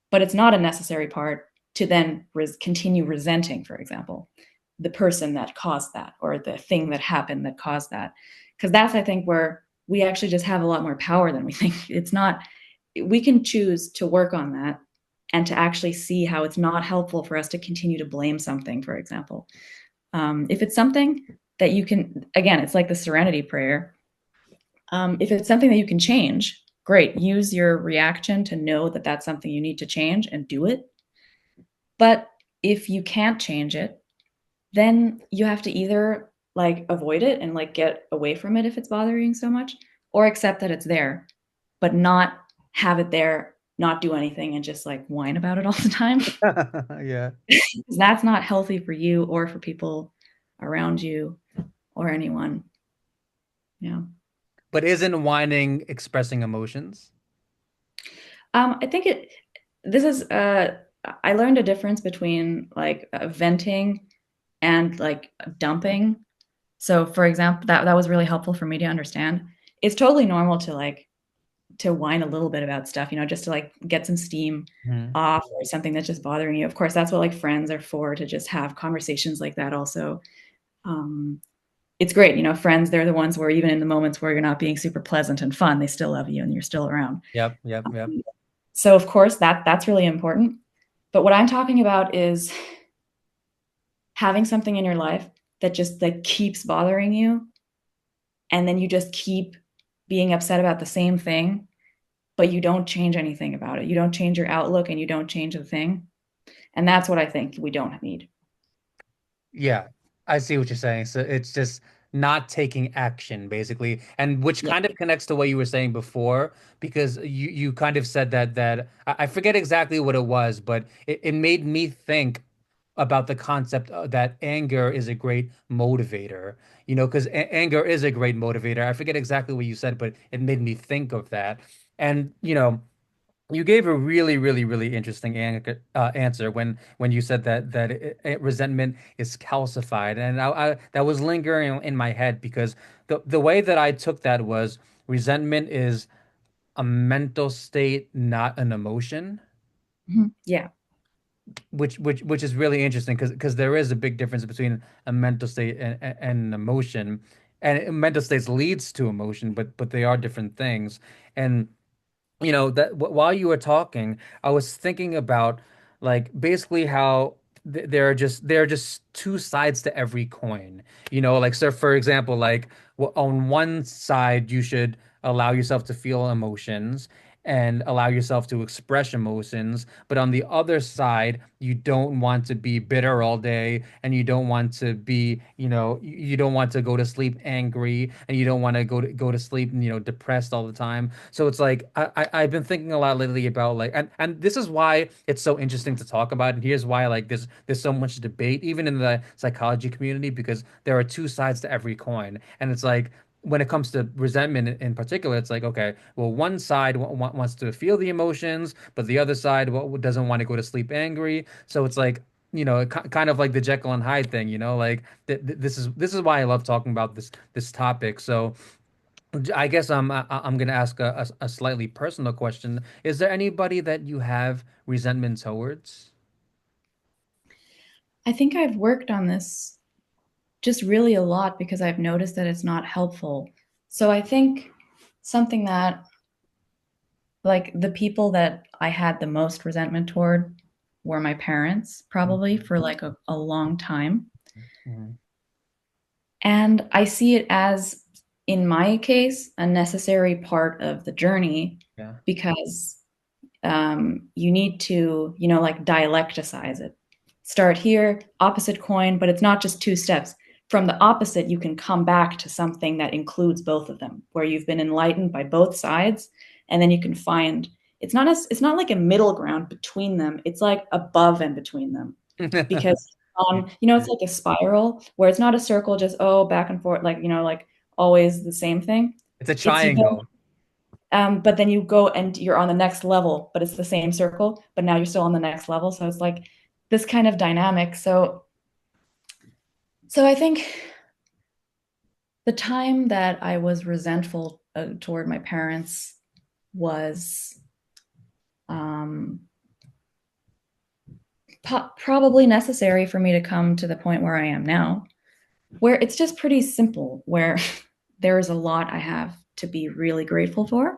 But it's not a necessary part to then continue resenting, for example, the person that caused that or the thing that happened that caused that. Because that's, I think, where we actually just have a lot more power than we think. It's not, we can choose to work on that and to actually see how it's not helpful for us to continue to blame something, for example. If it's something that you can, again, it's like the serenity prayer. If it's something that you can change, great. Use your reaction to know that that's something you need to change and do it. But if you can't change it, then you have to either like avoid it and like get away from it if it's bothering you so much, or accept that it's there, but not have it there, not do anything and just like whine about it all the time. Yeah. Because that's not healthy for you or for people around you or anyone. Yeah. But isn't whining expressing emotions? I think this is, I learned a difference between like venting and like dumping. So for example, that was really helpful for me to understand. It's totally normal to like to whine a little bit about stuff, just to like get some steam Mhm. off or something that's just bothering you. Of course, that's what like friends are for, to just have conversations like that also. Um, it's great, friends, they're the ones where even in the moments where you're not being super pleasant and fun, they still love you and you're still around. Yep, yep, yep. So of course that's really important. But what I'm talking about is having something in your life that just like keeps bothering you, and then you just keep being upset about the same thing, but you don't change anything about it. You don't change your outlook and you don't change the thing. And that's what I think we don't need. Yeah, I see what you're saying. So it's just not taking action, basically, and which Yeah. kind of connects to what you were saying before, because you kind of said that I forget exactly what it was, but it made me think about the concept that anger is a great motivator. Because anger is a great motivator. I forget exactly what you said, but it made me think of that. And you gave a really, really, really interesting answer when you said that resentment is calcified, and that was lingering in my head because the way that I took that was resentment is a mental state, not an emotion, Mhm. Yeah. which is really interesting because there is a big difference between a mental state and an emotion, and mental states leads to emotion, but they are different things, and. That while you were talking, I was thinking about like basically how there are just two sides to every coin. Like so for example, like on one side you should allow yourself to feel emotions and allow yourself to express emotions, but on the other side, you don't want to be bitter all day and you don't want to be, you don't want to go to sleep angry and you don't want to go to sleep, depressed all the time. So it's like I've been thinking a lot lately about like and this is why it's so interesting to talk about. And here's why like there's so much debate even in the psychology community because there are two sides to every coin. And it's like when it comes to resentment in particular, it's like, okay, well, one side wants to feel the emotions, but the other side doesn't want to go to sleep angry. So it's like, kind of like the Jekyll and Hyde thing, like this is why I love talking about this topic. So I guess I'm gonna ask a slightly personal question. Is there anybody that you have resentment towards? I think I've worked on this just really a lot because I've noticed that it's not helpful. So I think something that like the people that I had the most resentment toward were my parents, probably for like a long time. Mhm. And I see it as in my case, a necessary part of the journey Yeah. because you need to, like dialecticize it. Start here, opposite coin, but it's not just two steps. From the opposite, you can come back to something that includes both of them, where you've been enlightened by both sides, and then you can find it's not like a middle ground between them. It's like above and between them, because Yeah. it's like a spiral where it's not a circle, just back and forth, like like always the same thing. It's a It's you go triangle. but then you go and you're on the next level, but it's the same circle, but now you're still on the next level. So it's like this kind of dynamic. So I think the time that I was resentful toward my parents was um, probably necessary for me to come to the point where I am now, where it's just pretty simple, where there is a lot I have to be really grateful for.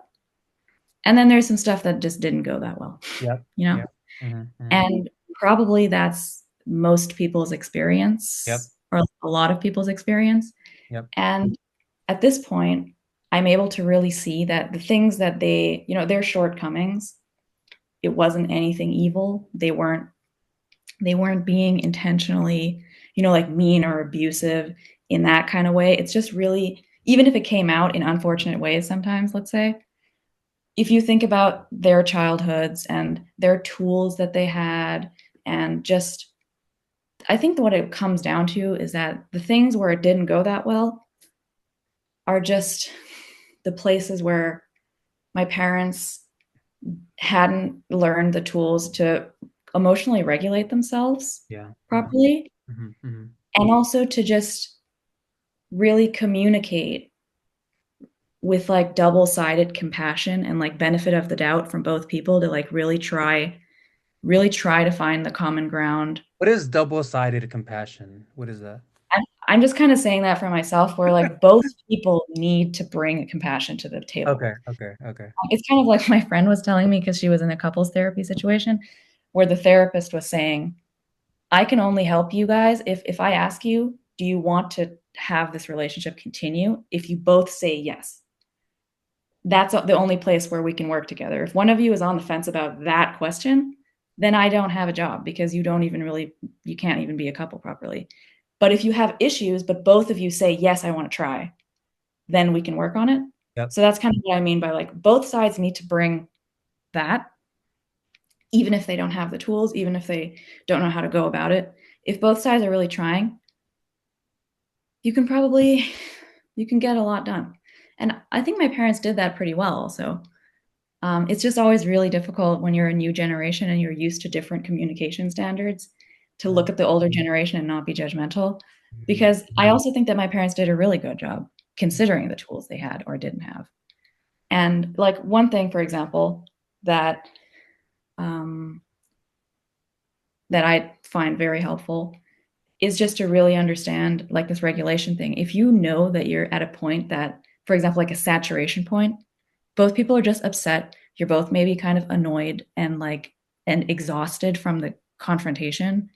And then there's some stuff that just didn't go that well, Yep. you know? Yep. Hmm. And probably that's most people's Yep. experience or a lot of people's experience. Yep. And at this point, I'm able to really see that the things that their shortcomings, it wasn't anything evil. They weren't being intentionally, like mean or abusive in that kind of way. It's just really, even if it came out in unfortunate ways sometimes, let's say, if you think about their childhoods and their tools that they had, and just, I think what it comes down to is that the things where it didn't go that well are just the places where my parents hadn't learned the tools to emotionally regulate themselves Yeah. Yeah. properly, Hmm. Hmm. and also to just really communicate with like double-sided compassion and like benefit of the doubt from both people to like really try to find the common ground. What is double-sided compassion? What is that? I'm just kind of saying that for myself, where like both people need to bring compassion to the table. Okay. Okay. Okay. It's kind of like my friend was telling me, because she was in a couples therapy situation where the therapist was saying, I can only help you guys if I ask you, do you want to have this relationship continue? If you both say yes, that's the only place where we can work together. If one of you is on the fence about that question, then I don't have a job, because you can't even be a couple properly. But if you have issues, but both of you say, yes, I want to try, then we can work on it. Yep. So that's kind of what I mean by like both sides need to bring that, even if they don't have the tools, even if they don't know how to go about it. If both sides are really trying, you can get a lot done. And I think my parents did that pretty well also. It's just always really difficult when you're a new generation and you're used to different communication standards to Yeah. look at the older generation and not be judgmental. Hmm. Because I also think that my parents did a really good job considering the tools they had or didn't have. And like one thing, for example, that um, that I find very helpful is just to really understand like this regulation thing. If you know that you're at a point that, for example, like a saturation point, both people are just upset. You're both maybe kind of annoyed and exhausted from the confrontation.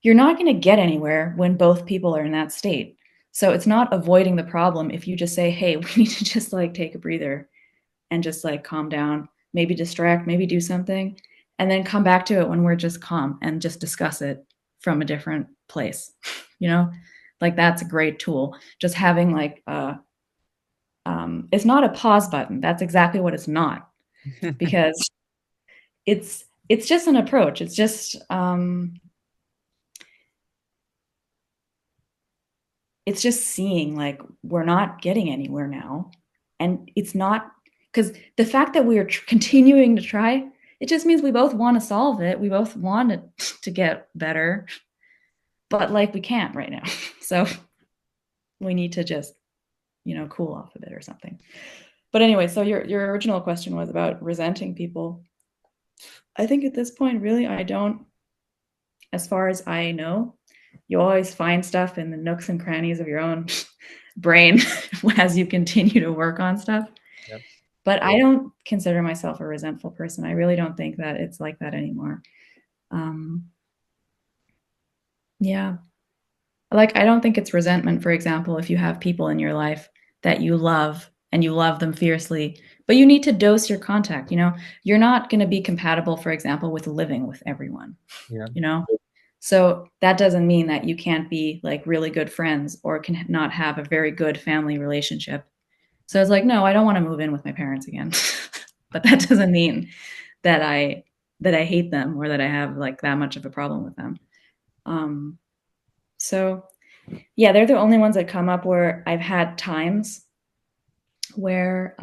You're not going to get anywhere when both people are in that state. So it's not avoiding the problem if you just say, "Hey, we need to just like take a breather and just like calm down, maybe distract, maybe do something, and then come back to it when we're just calm and just discuss it from a different place." you know, like that's a great tool. Just having like it's not a pause button. That's exactly what it's not, because it's just an approach. It's just seeing like we're not getting anywhere now, and it's not because the fact that we're continuing to try, it just means we both want to solve it. We both want it to get better, but like we can't right now. So we need to just cool off a bit or something. But anyway, so your original question was about resenting people. I think at this point, really, I don't. As far as I know, you always find stuff in the nooks and crannies of your own brain as you continue to work on stuff. Yep. But I don't consider myself a resentful person. I really don't think that it's like that anymore. Um, yeah. Like, I don't think it's resentment, for example, if you have people in your life that you love and you love them fiercely, but you need to dose your contact. You're not going to be compatible, for example, with living with everyone, Yeah. you know? So that doesn't mean that you can't be like really good friends or can not have a very good family relationship. So I was like, no, I don't want to move in with my parents again. But that doesn't mean that I hate them or that I have like that much of a problem with them. Um, so yeah, they're the only ones that come up where I've had times where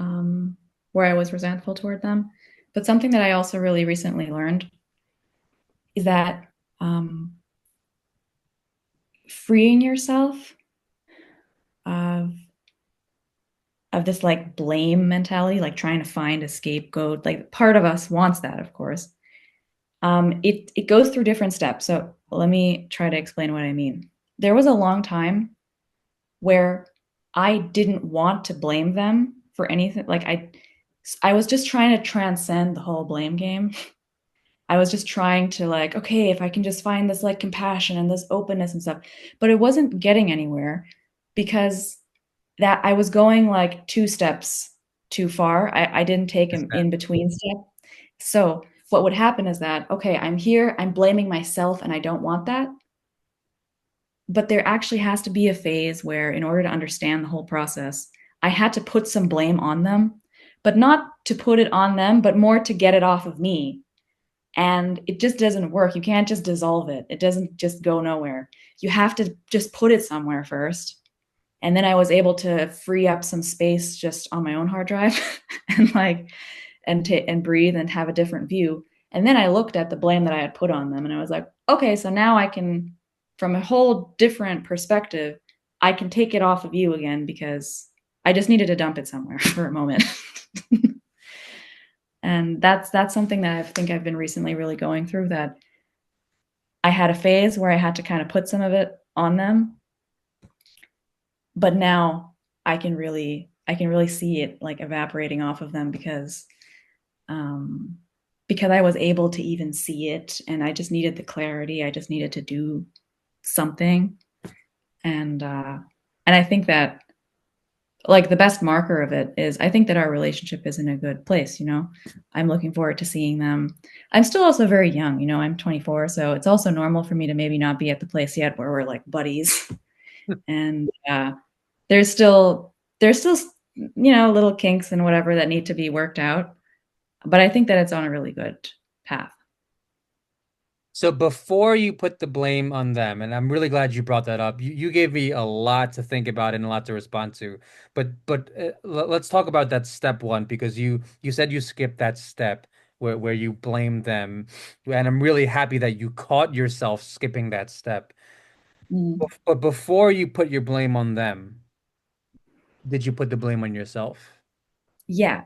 where I was resentful toward them. But something that I also really recently learned is that freeing yourself of this like blame mentality, like trying to find a scapegoat. Like part of us wants that, of course. It goes through different steps. So let me try to explain what I mean. There was a long time where I didn't want to blame them for anything. Like I was just trying to transcend the whole blame game. I was just trying to like, okay, if I can just find this like compassion and this openness and stuff, but it wasn't getting anywhere because that I was going like two steps too far. I didn't take Is an that in between step. So what would happen is that, okay, I'm here, I'm blaming myself, and I don't want that. But there actually has to be a phase where, in order to understand the whole process, I had to put some blame on them, but not to put it on them, but more to get it off of me. And it just doesn't work. You can't just dissolve it, it doesn't just go nowhere. You have to just put it somewhere first. And then I was able to free up some space just on my own hard drive and like and breathe and have a different view. And then I looked at the blame that I had put on them and I was like, okay, so now I can, from a whole different perspective, I can take it off of you again because I just needed to dump it somewhere for a moment. And that's something that I think I've been recently really going through, that I had a phase where I had to kind of put some of it on them, but now I can really see it like evaporating off of them um because I was able to even see it and I just needed the clarity. I just needed to do something. And I think that like the best marker of it is I think that our relationship is in a good place. I'm looking forward to seeing them. I'm still also very young. I'm 24, so it's also normal for me to maybe not be at the place yet where we're like buddies. And there's still little kinks and whatever that need to be worked out, but I think that it's on a really good path. so before you put the blame on them, and I'm really glad you brought that up. You gave me a lot to think about and a lot to respond to. But let's talk about that step one because you said you skipped that step where you blame them, and I'm really happy that you caught yourself skipping that step. Mm. But before you put your blame on them, did you put the blame on yourself? Yeah.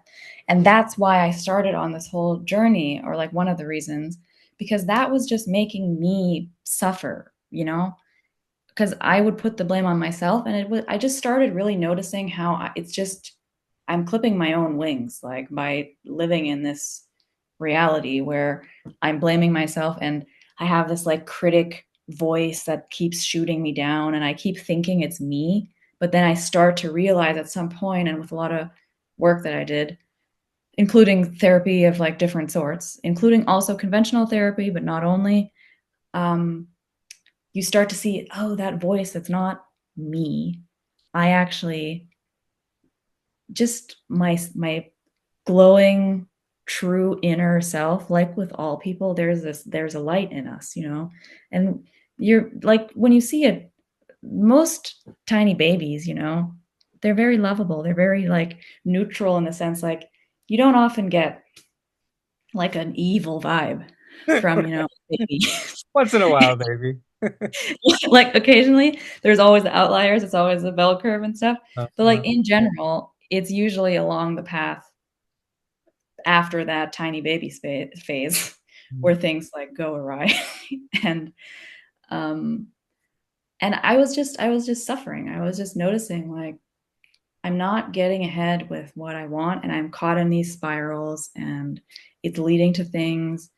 And that's why I started on this whole journey, or like one of the reasons, because that was just making me suffer, because I would put the blame on myself and I just started really noticing how it's just I'm clipping my own wings like by living in this reality where I'm blaming myself and I have this like critic voice that keeps shooting me down and I keep thinking it's me, but then I start to realize at some point, and with a lot of work that I did, including therapy of like different sorts, including also conventional therapy, but not only, um, you start to see, oh, that voice, that's not me. I actually just my glowing true inner self, like with all people, there's a light in us. And you're like when you see it, most tiny babies, they're very lovable, they're very like neutral in the sense like you don't often get like an evil vibe from a baby. Once in a while, baby. Like occasionally there's always the outliers, it's always the bell curve and stuff, but like Uh, in general it's usually along the path after that tiny baby phase where things like go awry. and um and I was just suffering. I was just noticing like I'm not getting ahead with what I want and I'm caught in these spirals and it's leading to things.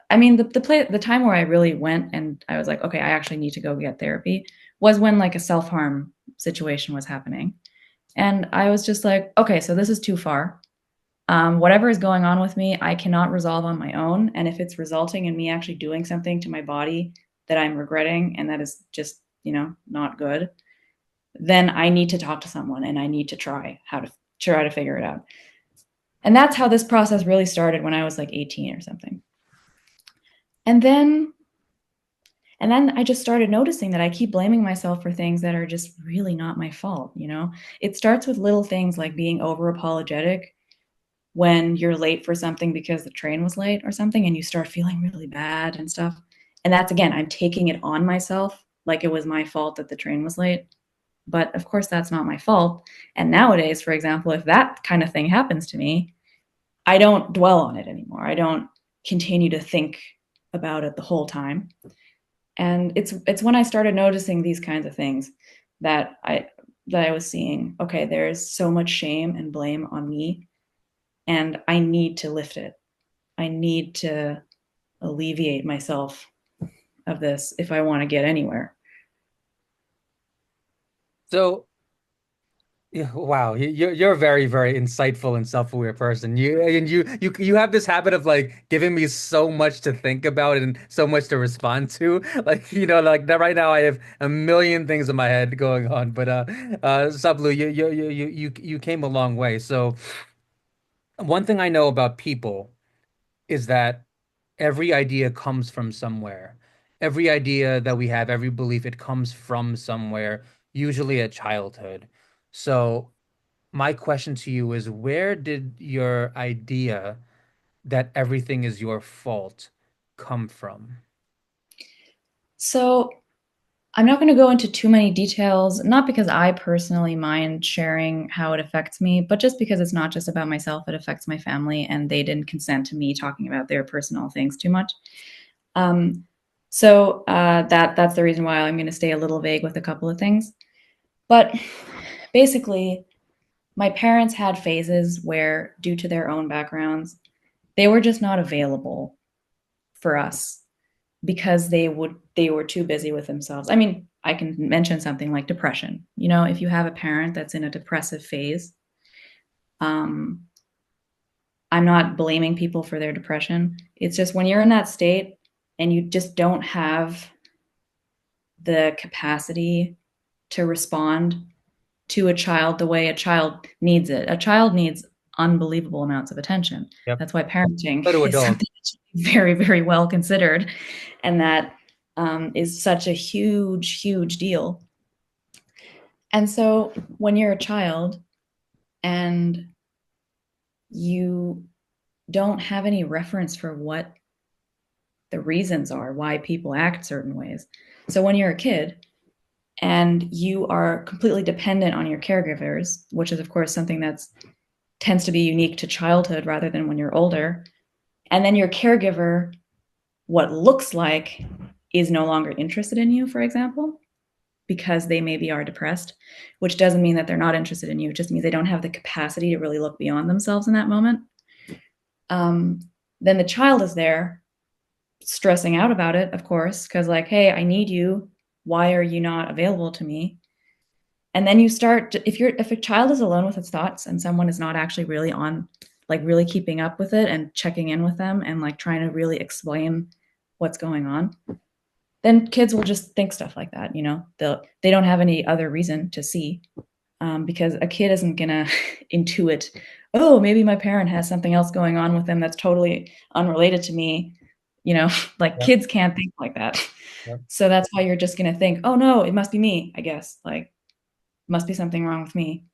I mean, the time where I really went and I was like, okay, I actually need to go get therapy was when like a self-harm situation was happening. And I was just like, okay, so this is too far. Whatever is going on with me, I cannot resolve on my own. And if it's resulting in me actually doing something to my body that I'm regretting and that is just, not good, then I need to talk to someone and I need to try to figure it out. And that's how this process really started when I was like 18 or something. And then and then I just started noticing that I keep blaming myself for things that are just really not my fault. It starts with little things like being over apologetic when you're late for something because the train was late or something and you start feeling really bad and stuff. And that's, again, I'm taking it on myself like it was my fault that the train was late. But of course, that's not my fault. And nowadays, for example, if that kind of thing happens to me, I don't dwell on it anymore. I don't continue to think about it the whole time. And it's when I started noticing these kinds of things that I was seeing, okay, there's so much shame and blame on me, and I need to lift it. I need to alleviate myself of this if I want to get anywhere. So, yeah, wow, you're a very, very insightful and self-aware person. You have this habit of like giving me so much to think about and so much to respond to. Like, like that right now I have a million things in my head going on. But Sablu, you came a long way. So one thing I know about people is that every idea comes from somewhere. Every idea that we have, every belief, it comes from somewhere, usually at childhood. So my question to you is, where did your idea that everything is your fault come from? So I'm not going to go into too many details, not because I personally mind sharing how it affects me, but just because it's not just about myself, it affects my family, and they didn't consent to me talking about their personal things too much. Um, that's the reason why I'm going to stay a little vague with a couple of things. But basically, my parents had phases where, due to their own backgrounds, they were just not available for us because they were too busy with themselves. I mean, I can mention something like depression. If you have a parent that's in a depressive phase, um, I'm not blaming people for their depression. It's just when you're in that state and you just don't have the capacity to respond to a child the way a child needs it. A child needs unbelievable amounts of attention. Yep. That's why parenting So do is adults. something that's very, very well considered, and that is such a huge, huge deal. And so when you're a child and you don't have any reference for what the reasons are why people act certain ways. So when you're a kid and you are completely dependent on your caregivers, which is of course something that's tends to be unique to childhood rather than when you're older. And then your caregiver, what looks like, is no longer interested in you, for example, because they maybe are depressed, which doesn't mean that they're not interested in you. It just means they don't have the capacity to really look beyond themselves in that moment. Um, then the child is there stressing out about it, of course, because, like, hey, I need you. Why are you not available to me? And then you start, if a child is alone with its thoughts and someone is not actually really on, like, really keeping up with it and checking in with them and like trying to really explain what's going on, then kids will just think stuff like that. They don't have any other reason to see, because a kid isn't gonna intuit, oh, maybe my parent has something else going on with them that's totally unrelated to me. Like, Yep. kids can't think like that. Yep. So that's why you're just gonna think, oh no, it must be me, I guess. Like, must be something wrong with me.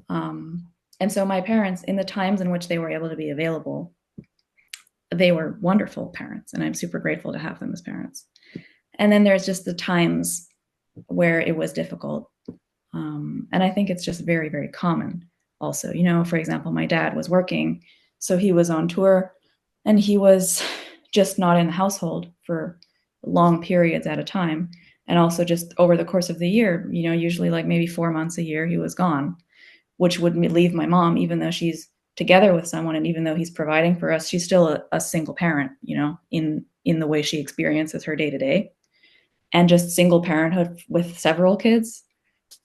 Um, and so my parents, in the times in which they were able to be available, they were wonderful parents, and I'm super grateful to have them as parents. And then there's just the times where it was difficult. And I think it's just very, very common also. For example, my dad was working, so he was on tour and he was just not in the household for long periods at a time. And also, just over the course of the year, usually like maybe 4 months a year, he was gone, which would leave my mom, even though she's together with someone and even though he's providing for us, she's still a single parent, in the way she experiences her day to day. And just single parenthood with several kids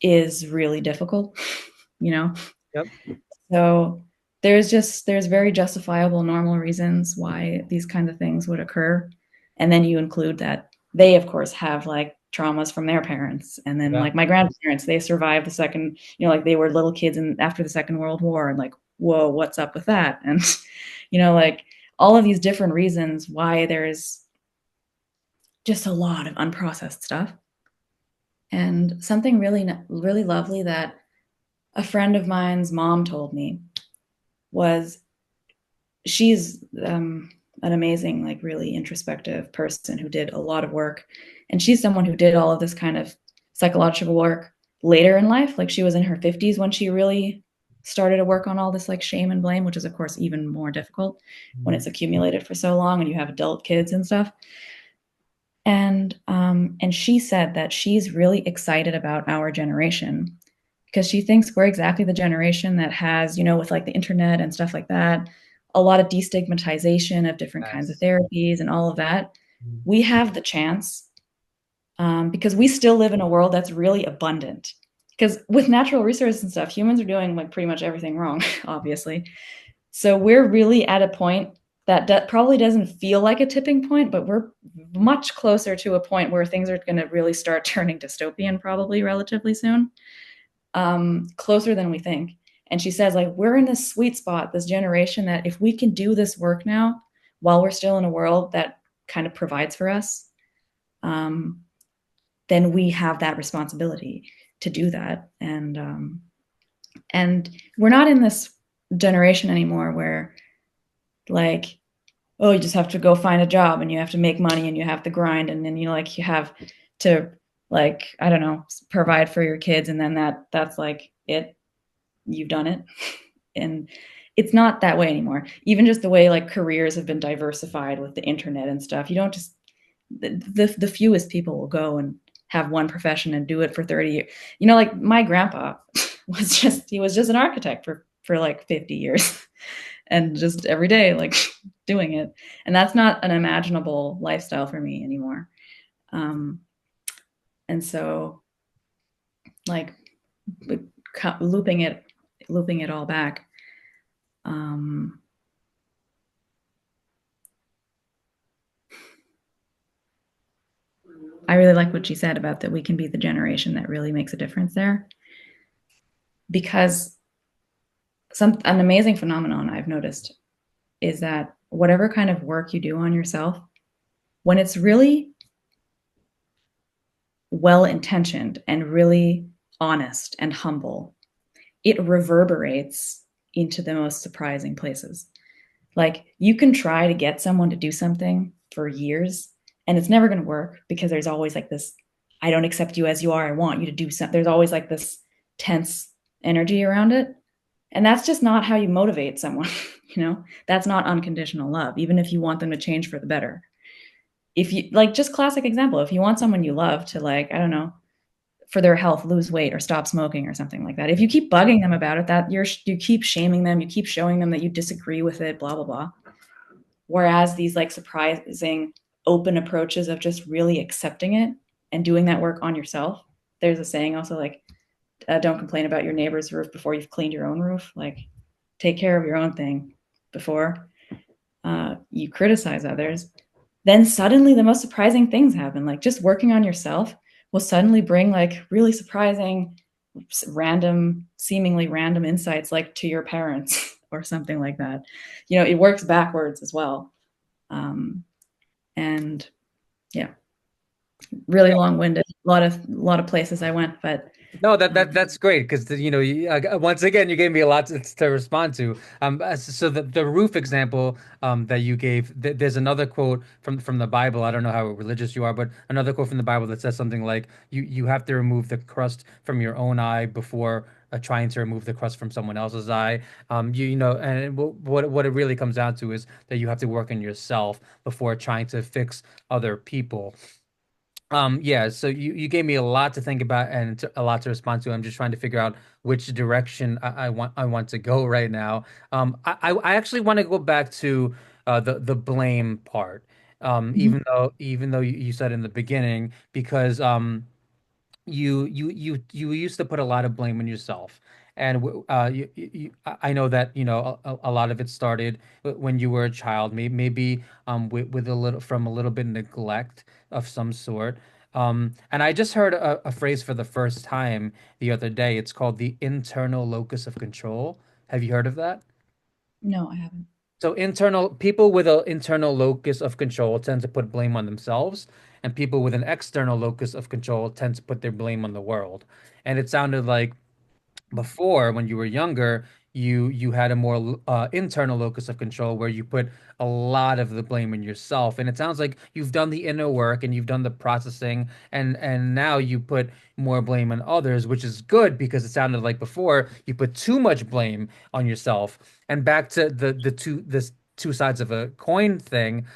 is really difficult. you know? Yep. So there's very justifiable normal reasons why these kinds of things would occur. And then you include that they of course have like traumas from their parents. And then Yeah. like my grandparents, they survived the second, like they were little kids and after the Second World War and like, whoa, what's up with that? And like all of these different reasons why there's just a lot of unprocessed stuff. And something really really lovely that a friend of mine's mom told me was she's an amazing, like really introspective person who did a lot of work. And she's someone who did all of this kind of psychological work later in life. Like she was in her 50s when she really started to work on all this like shame and blame, which is of course even more difficult when Mhm. it's accumulated for so long and you have adult kids and stuff. And she said that she's really excited about our generation because she thinks we're exactly the generation that has, with like the internet and stuff like that, a lot of destigmatization of different kinds of Yes. therapies and all of that. Mhm. We have the chance because we still live in a world that's really abundant. Because with natural resources and stuff, humans are doing like pretty much everything wrong, obviously. So we're really at a point that probably doesn't feel like a tipping point, but we're much closer to a point where things are going to really start turning dystopian probably relatively soon, closer than we think. And she says, like, we're in this sweet spot, this generation that if we can do this work now while we're still in a world that kind of provides for us, um, then we have that responsibility to do that. And we're not in this generation anymore where like, oh, you just have to go find a job and you have to make money and you have to grind and then like you have to like, I don't know, provide for your kids and then that's like it. You've done it. And it's not that way anymore. Even just the way like careers have been diversified with the internet and stuff. You don't just the fewest people will go and have one profession and do it for 30 years. Like my grandpa he was just an architect for like 50 years and just every day like doing it. And that's not an imaginable lifestyle for me anymore. Um, and so like looping it all back. Um, I really like what she said about that we can be the generation that really makes a difference there because an amazing phenomenon I've noticed is that whatever kind of work you do on yourself, when it's really well intentioned and really honest and humble, it reverberates into the most surprising places. Like you can try to get someone to do something for years and it's never going to work because there's always like this I don't accept you as you are. I want you to do something. There's always like this tense energy around it. And that's just not how you motivate someone, That's not unconditional love, even if you want them to change for the better. If you like just classic example, if you want someone you love to like, I don't know, for their health, lose weight or stop smoking or something like that. If you keep bugging them about it, that you keep shaming them, you keep showing them that you disagree with it, blah blah blah. Whereas these like surprising open approaches of just really accepting it and doing that work on yourself. There's a saying also like, don't complain about your neighbor's roof before you've cleaned your own roof. Like, take care of your own thing before you criticize others. Then suddenly the most surprising things happen. Like just working on yourself will suddenly bring like really surprising, random, seemingly random insights like to your parents or something like that. It works backwards as well. Um, and yeah, really long winded. A lot of places I went, but No, that's um, great because once again you gave me a lot to respond to. So the roof example that you gave, there's another quote from the Bible. I don't know how religious you are, but another quote from the Bible that says something like you have to remove the crust from your own eye before trying to remove the crust from someone else's eye. And what it really comes down to is that you have to work on yourself before trying to fix other people. Yeah, so you gave me a lot to think about and a lot to respond to. I'm just trying to figure out which direction I want to go right now. I actually want to go back to the blame part. mhm. Even though you said in the beginning, because you used to put a lot of blame on yourself. And I know that, a lot of it started when you were a child, maybe with a little bit of neglect of some sort. And I just heard a phrase for the first time the other day. It's called the internal locus of control. Have you heard of that? No, I haven't. So internal people with an internal locus of control tend to put blame on themselves, and people with an external locus of control tend to put their blame on the world. And it sounded like before, when you were younger, you had a more internal locus of control where you put a lot of the blame on yourself. And it sounds like you've done the inner work and you've done the processing, and now you put more blame on others, which is good because it sounded like before you put too much blame on yourself. And back to the two sides of a coin thing,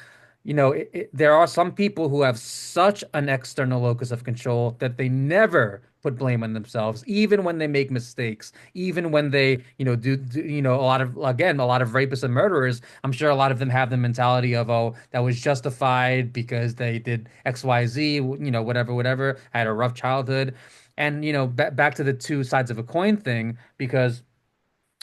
there are some people who have such an external locus of control that they never put blame on themselves, even when they make mistakes, even when they, a lot of, again, a lot of rapists and murderers. I'm sure a lot of them have the mentality of, oh, that was justified because they did X, Y, Z, whatever, whatever. I had a rough childhood. And, back to the two sides of a coin thing, because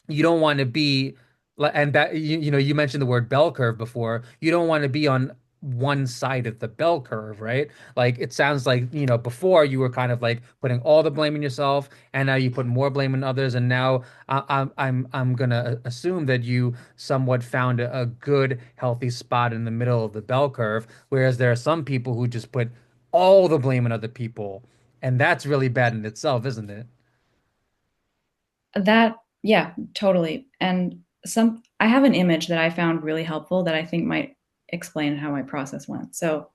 you don't want to be and that you mentioned the word bell curve before. You don't want to be on one side of the bell curve, right? Like it sounds like, before you were kind of like putting all the blame on yourself, and now you put more blame on others, and now I'm gonna assume that you somewhat found a good healthy spot in the middle of the bell curve, whereas there are some people who just put all the blame on other people, and that's really bad in itself, isn't it? That, yeah, totally. And I have an image that I found really helpful that I think might explain how my process went. So,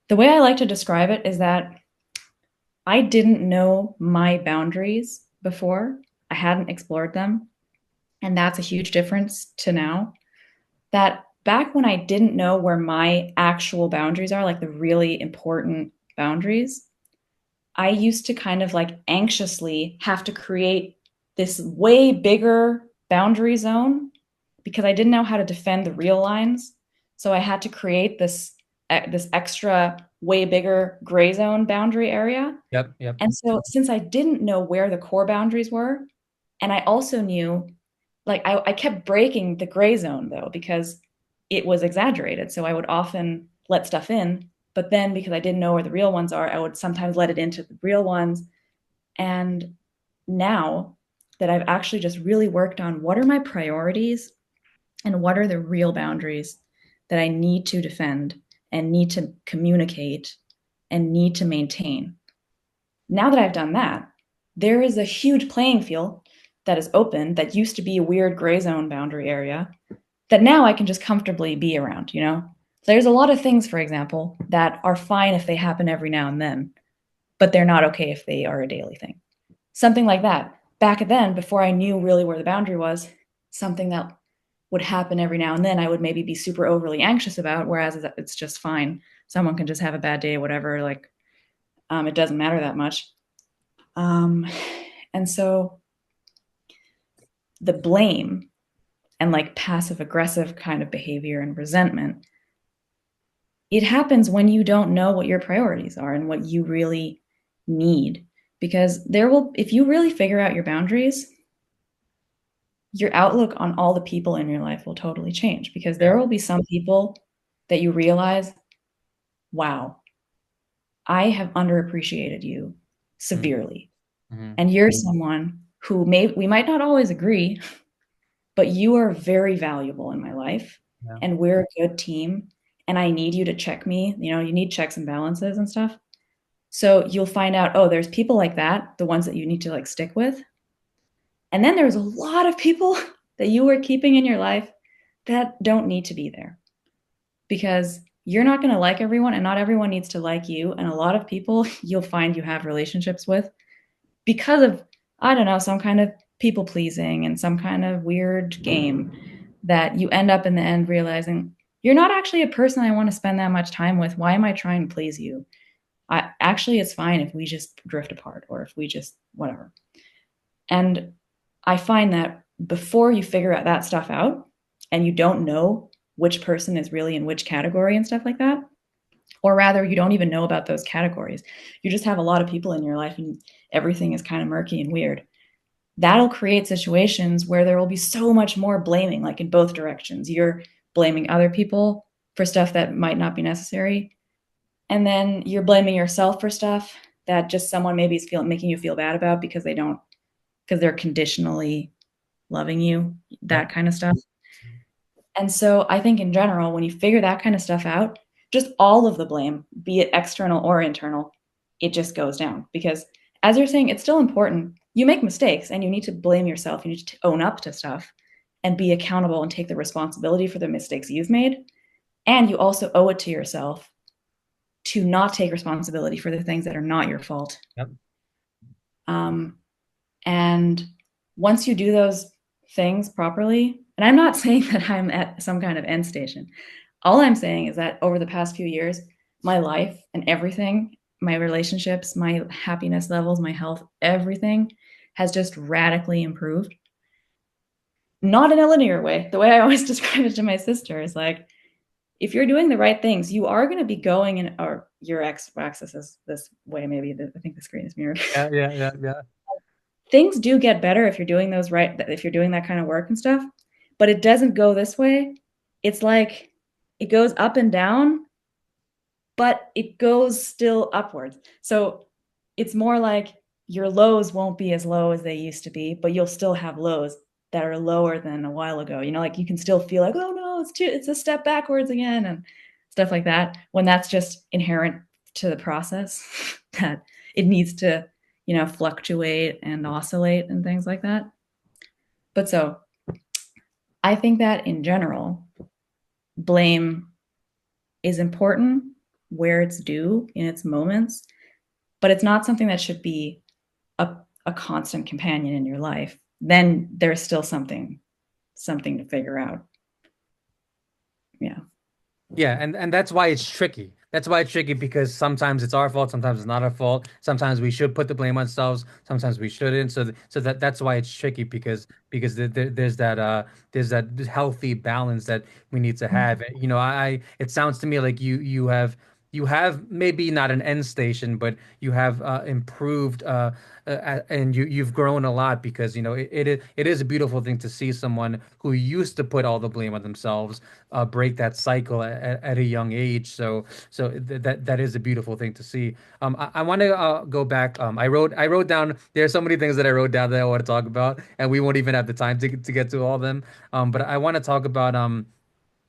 the way I like to describe it is that I didn't know my boundaries before, I hadn't explored them. And that's a huge difference to now. That back when I didn't know where my actual boundaries are, like the really important boundaries, I used to kind of like anxiously have to create this way bigger boundary zone because I didn't know how to defend the real lines. So I had to create this extra way bigger gray zone boundary area. Yep, yep, And so since I didn't know where the core boundaries were, and I also knew like I kept breaking the gray zone though because it was exaggerated. So I would often let stuff in, but then because I didn't know where the real ones are, I would sometimes let it into the real ones. And now that I've actually just really worked on what are my priorities and what are the real boundaries that I need to defend and need to communicate and need to maintain. Now that I've done that, there is a huge playing field that is open that used to be a weird gray zone boundary area that now I can just comfortably be around, you know? There's a lot of things, for example, that are fine if they happen every now and then, but they're not okay if they are a daily thing. Something like that. Back then, before I knew really where the boundary was, something that would happen every now and then, I would maybe be super overly anxious about, whereas it's just fine. Someone can just have a bad day, whatever. Like, it doesn't matter that much. Um, and so the blame and like passive aggressive kind of behavior and resentment, it happens when you don't know what your priorities are and what you really need. Because if you really figure out your boundaries, your outlook on all the people in your life will totally change because there yeah. will be some people that you realize, wow, I have underappreciated you severely. Mm-hmm. And you're someone who we might not always agree, but you are very valuable in my life Yeah. and we're a good team and I need you to check me. You know, you need checks and balances and stuff. So you'll find out, oh, there's people like that, the ones that you need to like stick with. And then there's a lot of people that you are keeping in your life that don't need to be there because you're not going to like everyone and not everyone needs to like you. And a lot of people you'll find you have relationships with because of, I don't know, some kind of people pleasing and some kind of weird game that you end up in the end realizing you're not actually a person I want to spend that much time with. Why am I trying to please you? Actually, it's fine if we just drift apart or if we just whatever. And I find that before you figure out that stuff out and you don't know which person is really in which category and stuff like that, or rather, you don't even know about those categories. You just have a lot of people in your life and everything is kind of murky and weird. that'll create situations where there will be so much more blaming, like in both directions. You're blaming other people for stuff that might not be necessary, and then you're blaming yourself for stuff that just someone maybe is feeling making you feel bad about because they're conditionally loving you, Yep. that kind of stuff. And so I think in general, when you figure that kind of stuff out, just all of the blame, be it external or internal, it just goes down. Because as you're saying, it's still important. You make mistakes and you need to blame yourself. You need to own up to stuff and be accountable and take the responsibility for the mistakes you've made. And you also owe it to yourself to not take responsibility for the things that are not your fault. Yep. Um, and once you do those things properly, and I'm not saying that I'm at some kind of end station, all I'm saying is that over the past few years, my life and everything, my relationships, my happiness levels, my health, everything has just radically improved. Not in a linear way. The way I always describe it to my sister is like, if you're doing the right things, you are going to be going in, or your x axis is this way. Maybe I think the screen is mirrored. Yeah, yeah, yeah, yeah. Things do get better if you're doing those right, if you're doing that kind of work and stuff, but it doesn't go this way. It's like it goes up and down, but it goes still upwards. So it's more like your lows won't be as low as they used to be, but you'll still have lows that are lower than a while ago. You know, like you can still feel like, oh no, it's a step backwards again and stuff like that, when that's just inherent to the process that it needs to, fluctuate and oscillate and things like that. But so I think that in general, blame is important where it's due in its moments, but it's not something that should be a constant companion in your life. Then there's still something to figure out. Yeah. Yeah, and that's why it's tricky. That's why it's tricky because sometimes it's our fault, sometimes it's not our fault. Sometimes we should put the blame on ourselves, sometimes we shouldn't. So that's why it's tricky because there's that healthy balance that we need to have. You know, it sounds to me like you have maybe not an end station, but you have improved and you've grown a lot because it is a beautiful thing to see someone who used to put all the blame on themselves break that cycle at a young age. So that is a beautiful thing to see. I want to go back. I wrote down. There's so many things that I wrote down that I want to talk about, and we won't even have the time to get to all of them. But I want to talk about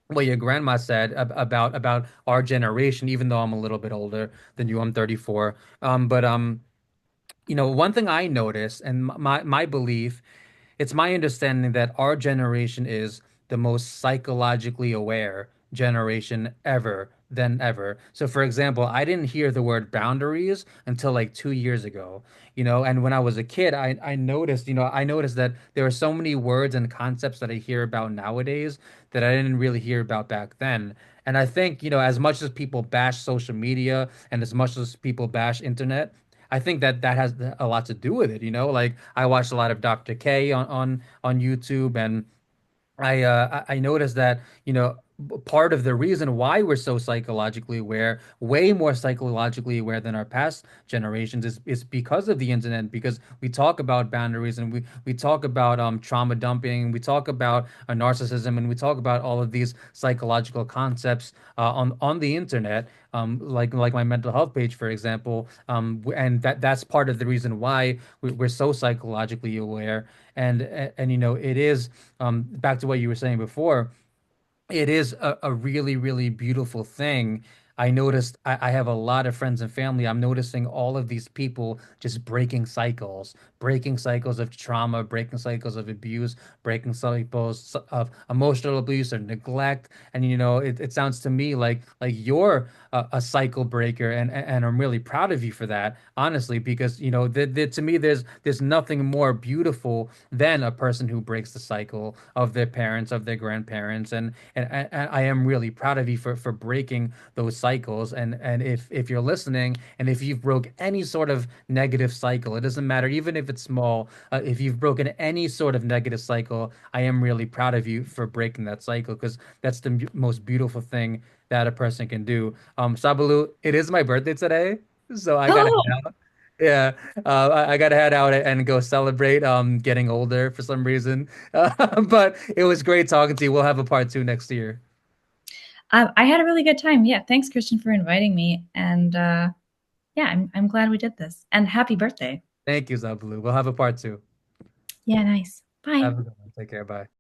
what your grandma said about our generation. Even though I'm a little bit older than you, I'm 34. But one thing I noticed, and my belief, it's my understanding that our generation is the most psychologically aware generation ever than ever. So, for example, I didn't hear the word boundaries until like 2 years ago, and when I was a kid, I noticed that there are so many words and concepts that I hear about nowadays that I didn't really hear about back then. And I think, as much as people bash social media and as much as people bash internet, I think that has a lot to do with it, Like I watched a lot of Dr. K on YouTube, and I noticed that part of the reason why we're so psychologically aware, way more psychologically aware than our past generations, is because of the internet. Because we talk about boundaries, and we talk about trauma dumping, we talk about narcissism, and we talk about all of these psychological concepts on the internet. Like my mental health page, for example, and that's part of the reason why we're so psychologically aware. And it is back to what you were saying before, it is a really, really beautiful thing. I noticed I have a lot of friends and family. I'm noticing all of these people just breaking cycles of trauma, breaking cycles of abuse, breaking cycles of emotional abuse or neglect. And it sounds to me like you're a cycle breaker, and I'm really proud of you for that, honestly, because to me there's nothing more beautiful than a person who breaks the cycle of their parents, of their grandparents, and I am really proud of you for breaking those cycles. And if you're listening, and if you've broke any sort of negative cycle, it doesn't matter, even if it's small, if you've broken any sort of negative cycle, I am really proud of you for breaking that cycle, because that's the most beautiful thing that a person can do. Sabalu, it is my birthday today, so I gotta Oh, head out. Yeah, I gotta head out and go celebrate getting older for some reason. But it was great talking to you. We'll have a part two next year. I had a really good time. Yeah, thanks, Christian, for inviting me. And yeah, I'm glad we did this. And happy birthday. Thank you, Zabalu. We'll have a part two. Yeah, nice. Bye. Have a good one. Take care. Bye.